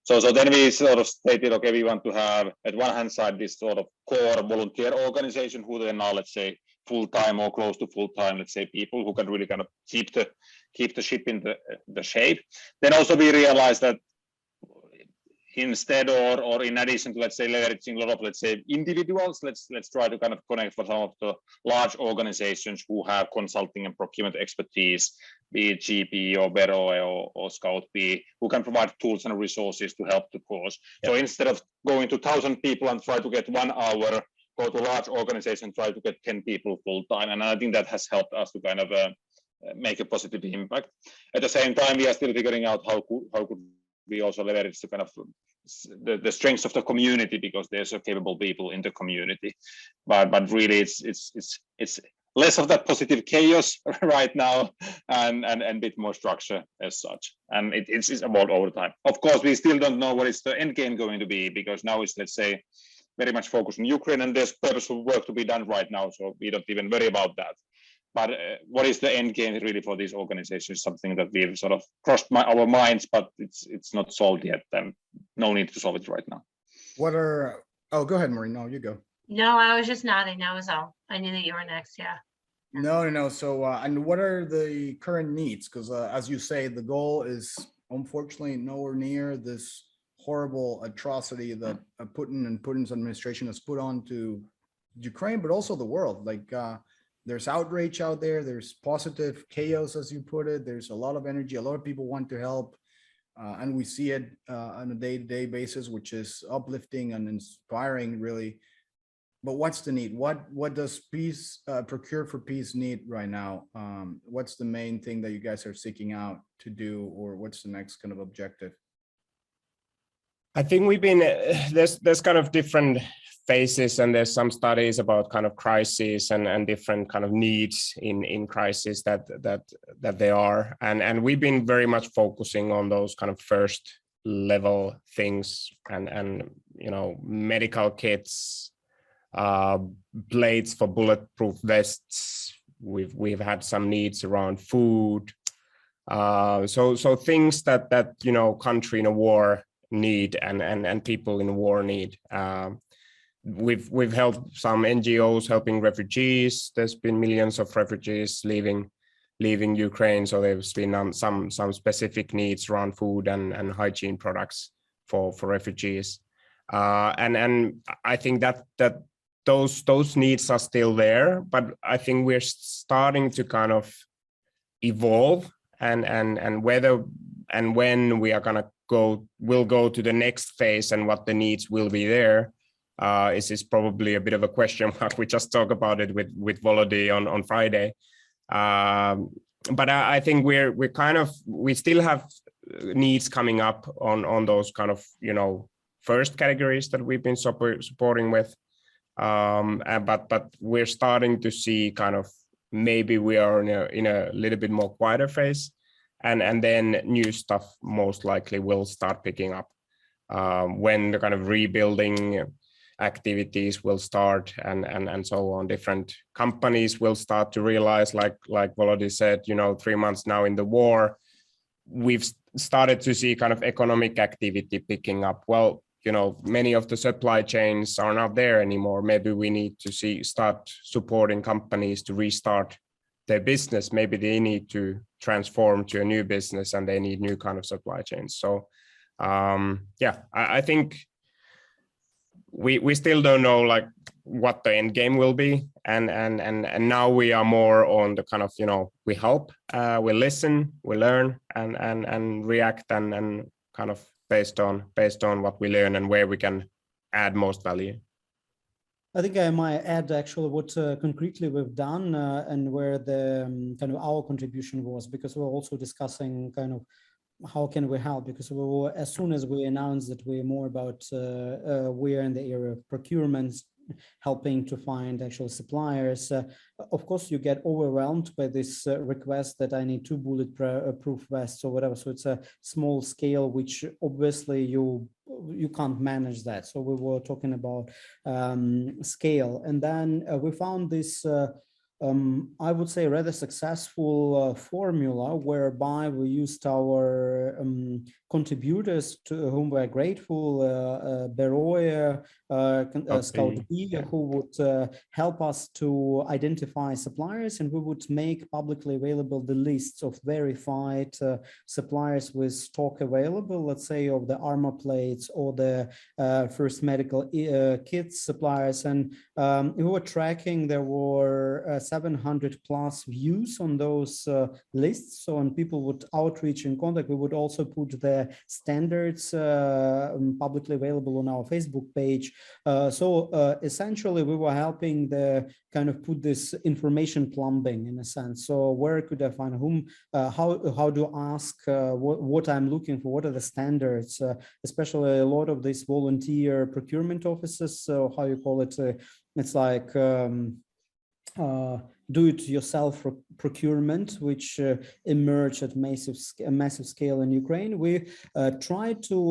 So then we sort of stated, okay, we want to have at one hand side this sort of core volunteer organization who then are, let's say, full-time or close to full-time, let's say, people who can really kind of keep the ship in the shape. Then also we realized that instead or in addition to, let's say, leveraging a lot of, let's say, individuals, let's try to kind of connect for some of the large organizations who have consulting and procurement expertise, be it GP or Vorobey or Scout-P, who can provide tools and resources to help the cause. Yeah. So instead of going to 1,000 people and try to get 1 hour, go to a large organization, try to get 10 people full-time. And I think that has helped us to kind of make a positive impact. At the same time, we are still figuring out how could we also leverage the kind of the strengths of the community, because there's so capable people in the community. But really, it's less of that positive chaos right now, and a bit more structure as such. And it's evolved over time. Of course, we still don't know what is the end game going to be, because now it's, let's say, very much focused on Ukraine, and there's purposeful work to be done right now, so we don't even worry about that. But what is the end game really for these organizations? Something that we've sort of crossed our minds, but it's not solved yet, and no need to solve it right now. Oh, go ahead, Maureen. No, you go. No, I was just nodding. That was all. I knew that you were next. Yeah. No. So, and what are the current needs? Because as you say, the goal is unfortunately nowhere near this horrible atrocity that Putin and Putin's administration has put on to Ukraine, but also the world. Like, there's outrage out there. There's positive chaos, as you put it. There's a lot of energy. A lot of people want to help. And we see it on a day-to-day basis, which is uplifting and inspiring, really. But what's the need? What does Procure4Peace need right now? What's the main thing that you guys are seeking out to do, or what's the next kind of objective? I think we've been, there's kind of different phases, and there's some studies about kind of crises and different kind of needs in crisis that there are. And we've been very much focusing on those kind of first level things and you know, medical kits, blades for bulletproof vests. We've had some needs around food. So things that, you know, country in a war need and people in war need. We've helped some NGOs helping refugees. There's been millions of refugees leaving Ukraine, so there's been some specific needs around food and hygiene products for refugees. And I think that those needs are still there, but I think we're starting to kind of evolve and whether and when we are gonna we'll go to the next phase and what the needs will be there is probably a bit of a question mark. We just talked about it with Volodymyr on Friday. But I think we still have needs coming up on those kind of, you know, first categories that we've been supporting with. But we're starting to see kind of maybe we are in a little bit more quieter phase. And then new stuff most likely will start picking up when the kind of rebuilding activities will start and so on. Different companies will start to realize, like Volodymyr said, you know, 3 months now in the war, we've started to see kind of economic activity picking up. Well, you know, many of the supply chains are not there anymore. Maybe we need to start supporting companies to restart their business. Maybe they need to transform to a new business and they need new kind of supply chains. So yeah, I think we still don't know like what the end game will be, and now we are more on the kind of, you know, we help, we listen, we learn and react and kind of based on what we learn and where we can add most value. I think I might add actually what concretely we've done and where the kind of our contribution was, because we're also discussing kind of how can we help, because as soon as we announced that we're more about we are in the area of procurement helping to find actual suppliers. Of course, you get overwhelmed by this request that I need 2 bulletproof vests or whatever. So it's a small scale, which obviously you can't manage that. So we were talking about scale, and then we found this I would say rather successful formula whereby we used our contributors to whom we're grateful, Beroya, Scout B, who would help us to identify suppliers, and we would make publicly available the lists of verified suppliers with stock available, let's say of the armor plates or the first medical kits suppliers. And we were tracking, there were 700 plus views on those lists. So when people would outreach and contact, we would also put the standards publicly available on our Facebook page. So essentially we were helping the kind of put this information plumbing in a sense. So where could I find whom, how do I ask what I'm looking for, what are the standards, especially a lot of these volunteer procurement offices, so how you call it, it's like do-it-yourself procurement, which emerged at massive scale in Ukraine. We tried to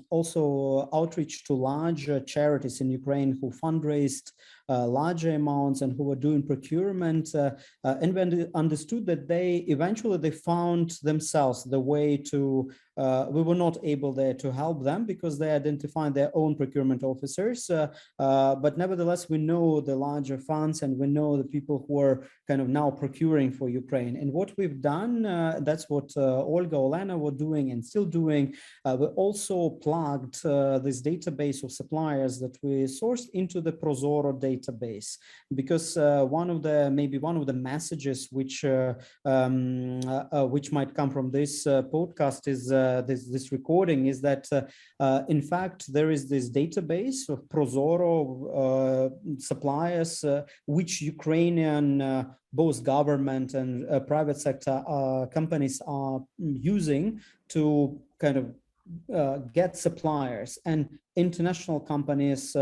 also outreach to large charities in Ukraine who fundraised larger amounts and who were doing procurement, and when understood that they eventually found themselves the way to, we were not able there to help them because they identified their own procurement officers, but nevertheless we know the larger funds and we know the people who are kind of now procuring for Ukraine. And what we've done, that's what Olga, Olena were doing and still doing, we also plugged this database of suppliers that we sourced into the Prozoro database, because maybe one of the messages which might come from this podcast is this recording is that in fact there is this database of Prozoro suppliers which Ukrainian both government and private sector companies are using to kind of get suppliers, and international companies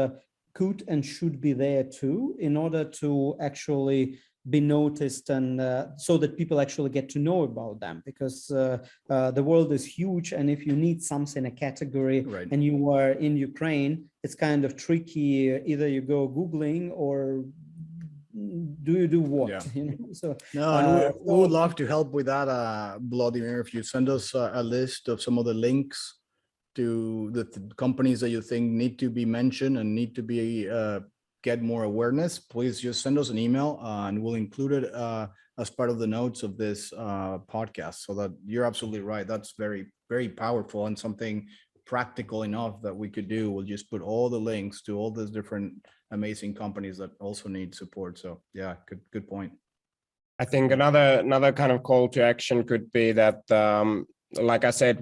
could and should be there too in order to actually be noticed, and so that people actually get to know about them, because the world is huge, and if you need something, a category, Right. and you are in Ukraine, it's kind of tricky. Either you go Googling or do you do what? Yeah. You know? So No, and we would love to help with that, Volodymyr, if you send us a list of some of the links to the companies that you think need to be mentioned and need to be get more awareness, please just send us an email and we'll include it as part of the notes of this podcast. So that you're absolutely right. That's very, very powerful and something practical enough that we could do. We'll just put all the links to all those different amazing companies that also need support. So yeah, good point. I think another kind of call to action could be that, like I said,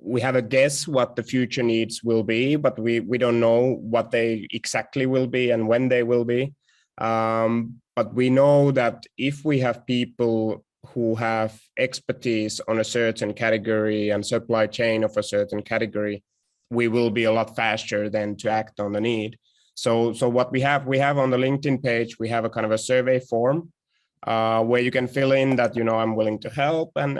we have a guess what the future needs will be, but we don't know what they exactly will be and when they will be. But we know that if we have people who have expertise on a certain category and supply chain of a certain category, we will be a lot faster than to act on the need. So what we have on the LinkedIn page, we have a kind of a survey form where you can fill in that, I'm willing to help and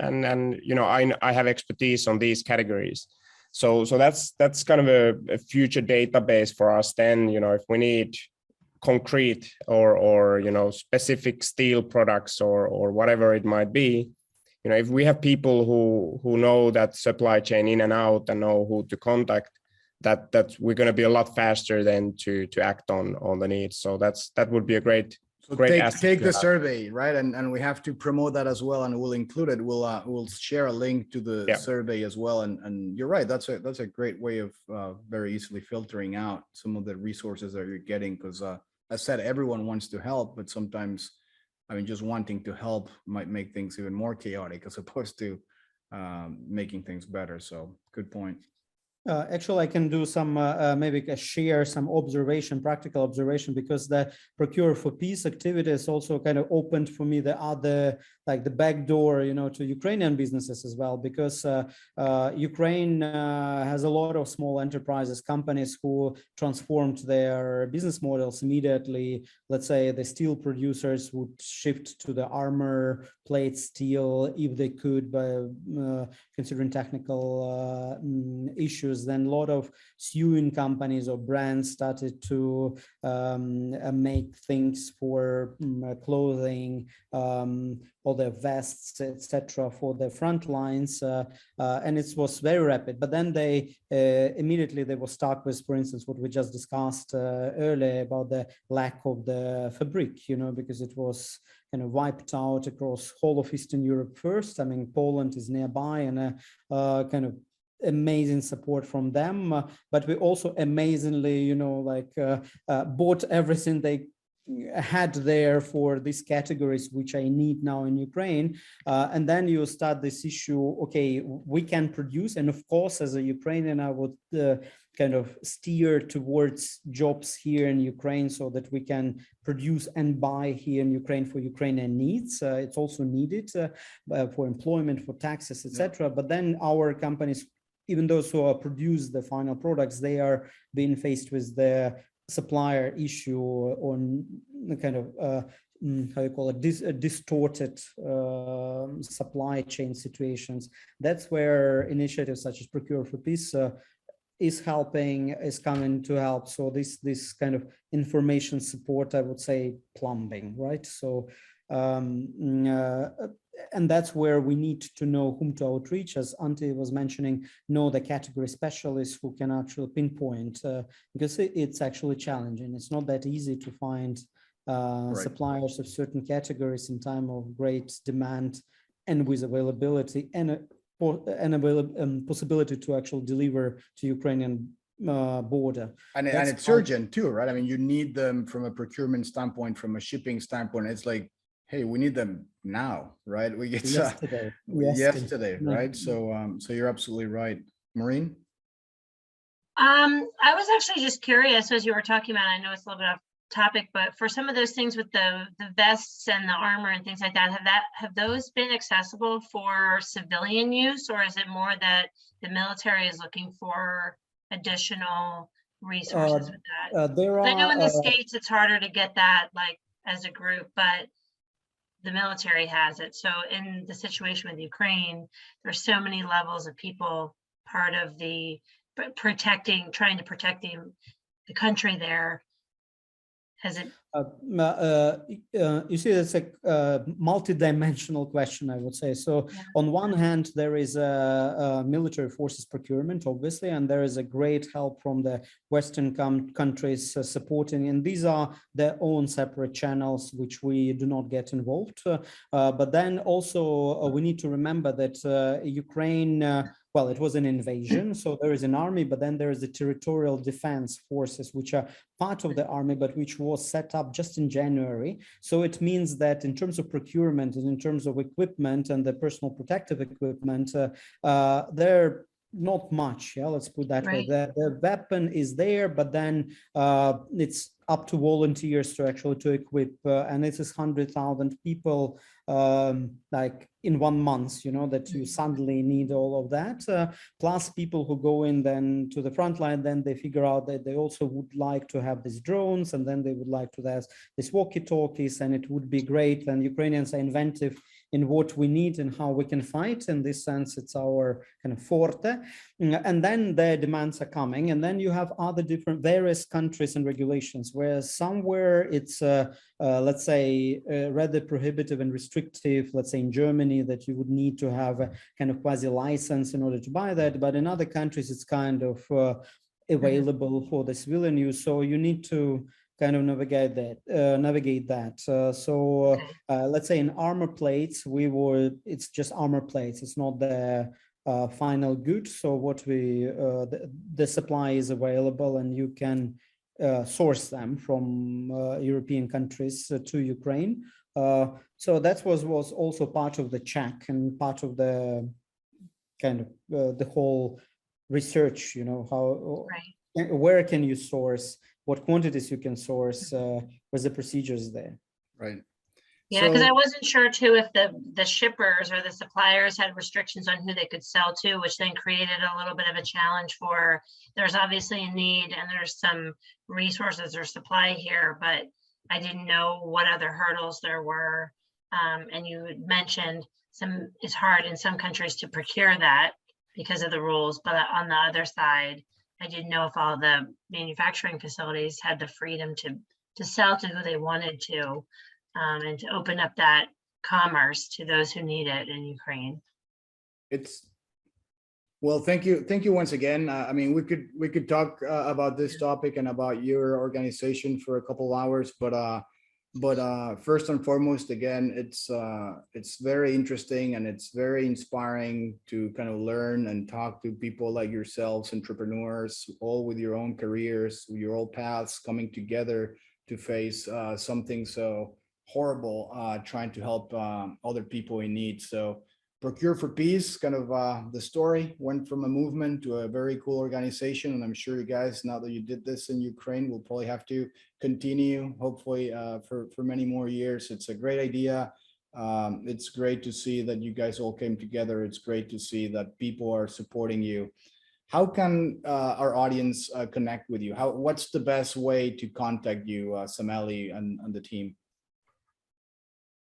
I have expertise on these categories. So that's kind of a future database for us then, if we need concrete or specific steel products or whatever it might be, if we have people who know that supply chain in and out and know who to contact, that we're going to be a lot faster than to act on the needs. So that would be a great take the survey, right? And we have to promote that as well, and we'll include it. We'll share a link to the survey as well. And you're right, that's a great way of very easily filtering out some of the resources that you're getting, because as I said, everyone wants to help, but sometimes just wanting to help might make things even more chaotic as opposed to making things better. So good point. Actually, I can do some maybe share some practical observation, because the Procure4Peace activity is also kind of opened for me the other, like the back door, to Ukrainian businesses as well, because Ukraine has a lot of small enterprises, companies who transformed their business models immediately. Let's say the steel producers would shift to the armor plate steel if they could, by considering technical issues. Then a lot of sewing companies or brands started to make things for clothing, or their vests, etc., for the front lines, and it was very rapid. But then they immediately were stuck with, for instance, what we just discussed earlier about the lack of the fabric, because it was kind of wiped out across whole of Eastern Europe first. I mean, Poland is nearby, and kind of amazing support from them, but we also amazingly bought everything they had there for these categories which I need now in Ukraine, and then you start this issue. Okay, we can produce, and of course, as a Ukrainian, I would kind of steer towards jobs here in Ukraine so that we can produce and buy here in Ukraine for Ukrainian needs. It's also needed for employment, for taxes, etc. But then our companies, even those who produce the final products, they are being faced with the supplier issue on the kind of how you call it, distorted supply chain situations. That's where initiatives such as Procure4Peace is coming to help. So this kind of information support, I would say, plumbing, right? So and that's where we need to know whom to outreach, as Antti was mentioning, know the category specialists who can actually pinpoint, because it's actually challenging. It's not that easy to find suppliers of certain categories in time of great demand and with availability and possibility to actually deliver to Ukrainian border. And it's urgent too, right? I mean, you need them from a procurement standpoint, from a shipping standpoint. It's like, hey, we need them now, right? We get yesterday, right? So you're absolutely right. Maureen? I was actually just curious, as you were talking about, I know it's a little bit off topic, but for some of those things with the vests and the armor and things like that, have those been accessible for civilian use, or is it more that the military is looking for additional resources with that? I know in the States it's harder to get that, like, as a group, but the military has it. So in the situation with Ukraine, there's so many levels of people part of the trying to protect the country there. Has it? You see, that's a multi-dimensional question, I would say. So on one hand, there is a military forces procurement, obviously, and there is a great help from the Western countries supporting, and these are their own separate channels, which we do not get involved. But then also we need to remember that Ukraine, well, it was an invasion, so there is an army, but then there is the territorial defense forces, which are part of the army, but which was set up just in January. So it means that in terms of procurement and in terms of equipment and the personal protective equipment, they're not much. Yeah, let's put that way. The weapon is there, but then it's up to volunteers to actually equip, and it is 100,000 people like in 1 month, that you suddenly need all of that, plus people who go in then to the front line, then they figure out that they also would like to have these drones, and then they would like to have these walkie-talkies, and it would be great. And Ukrainians are inventive in what we need and how we can fight. In this sense, it's our kind of forte. And then the demands are coming, and then you have other different various countries and regulations, where somewhere it's let's say rather prohibitive and restrictive, let's say in Germany, that you would need to have a kind of quasi license in order to buy that, but in other countries it's kind of available for the civilian use. So you need to kind of navigate that. So let's say in armor plates, it's just armor plates. It's not the final good. So what the supply is available, and you can source them from European countries to Ukraine. So that was also part of the check and part of the kind of the whole research, you know, how, Right. where can you source, what quantities you can source, what's the procedures there. Right. Yeah, because I So- wasn't sure too if the shippers or the suppliers had restrictions on who they could sell to, which then created a little bit of a challenge for, there's obviously a need and there's some resources or supply here, but I didn't know what other hurdles there were. And you had mentioned it's hard in some countries to procure that because of the rules, but on the other side, I didn't know if all the manufacturing facilities had the freedom to sell to who they wanted to. And to open up that commerce to those who need it in Ukraine. Well, thank you once again. I mean, we could talk about this topic and about your organization for a couple hours, but first and foremost, again, it's very interesting and it's very inspiring to kind of learn and talk to people like yourselves, entrepreneurs, all with your own careers, your own paths coming together to face something so horrible, trying to help other people in need. So Procure4Peace, kind of the story went from a movement to a very cool organization. And I'm sure you guys, now that you did this in Ukraine, will probably have to continue, hopefully for many more years. It's a great idea. It's great to see that you guys all came together. It's great to see that people are supporting you. How can our audience connect with you? What's the best way to contact you, Sammeli and the team?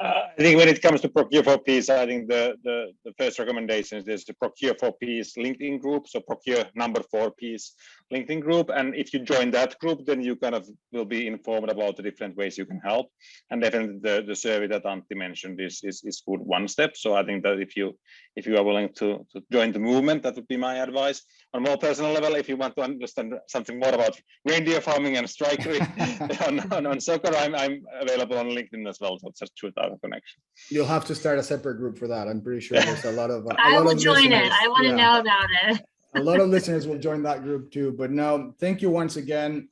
I think when it comes to Procure4Peace, I think the first recommendation is the Procure4Peace LinkedIn group. So Procure4Peace LinkedIn group. And if you join that group, then you kind of will be informed about the different ways you can help. And definitely the survey that Antti mentioned is good one step. So I think that if you are willing to join the movement, that would be my advice. On a more personal level, if you want to understand something more about reindeer farming and strikery on soccer, I'm available on LinkedIn as well. So just shoot out a connection. You'll have to start a separate group for that. I'm pretty sure there's a lot of I will join it. listeners. I want to know about it. A lot of listeners will join that group too. But no, thank you once again.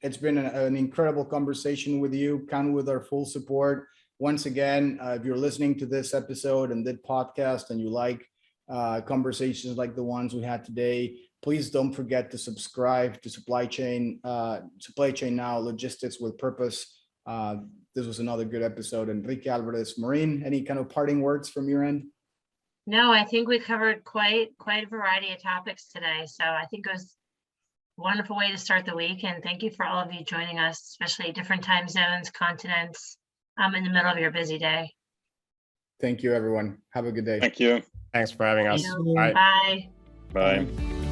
It's been an incredible conversation with you. Count with our full support. Once again, if you're listening to this episode and this podcast and you like conversations like the ones we had today, please don't forget to subscribe to Supply Chain Now, Logistics with Purpose. This was another good episode. Enrique, Maureen, any kind of parting words from your end? No, I think we covered quite a variety of topics today. So I think it was a wonderful way to start the week. And thank you for all of you joining us, especially different time zones, continents, in the middle of your busy day. Thank you, everyone. Have a good day. Thank you. Thanks for having us. Bye. Bye.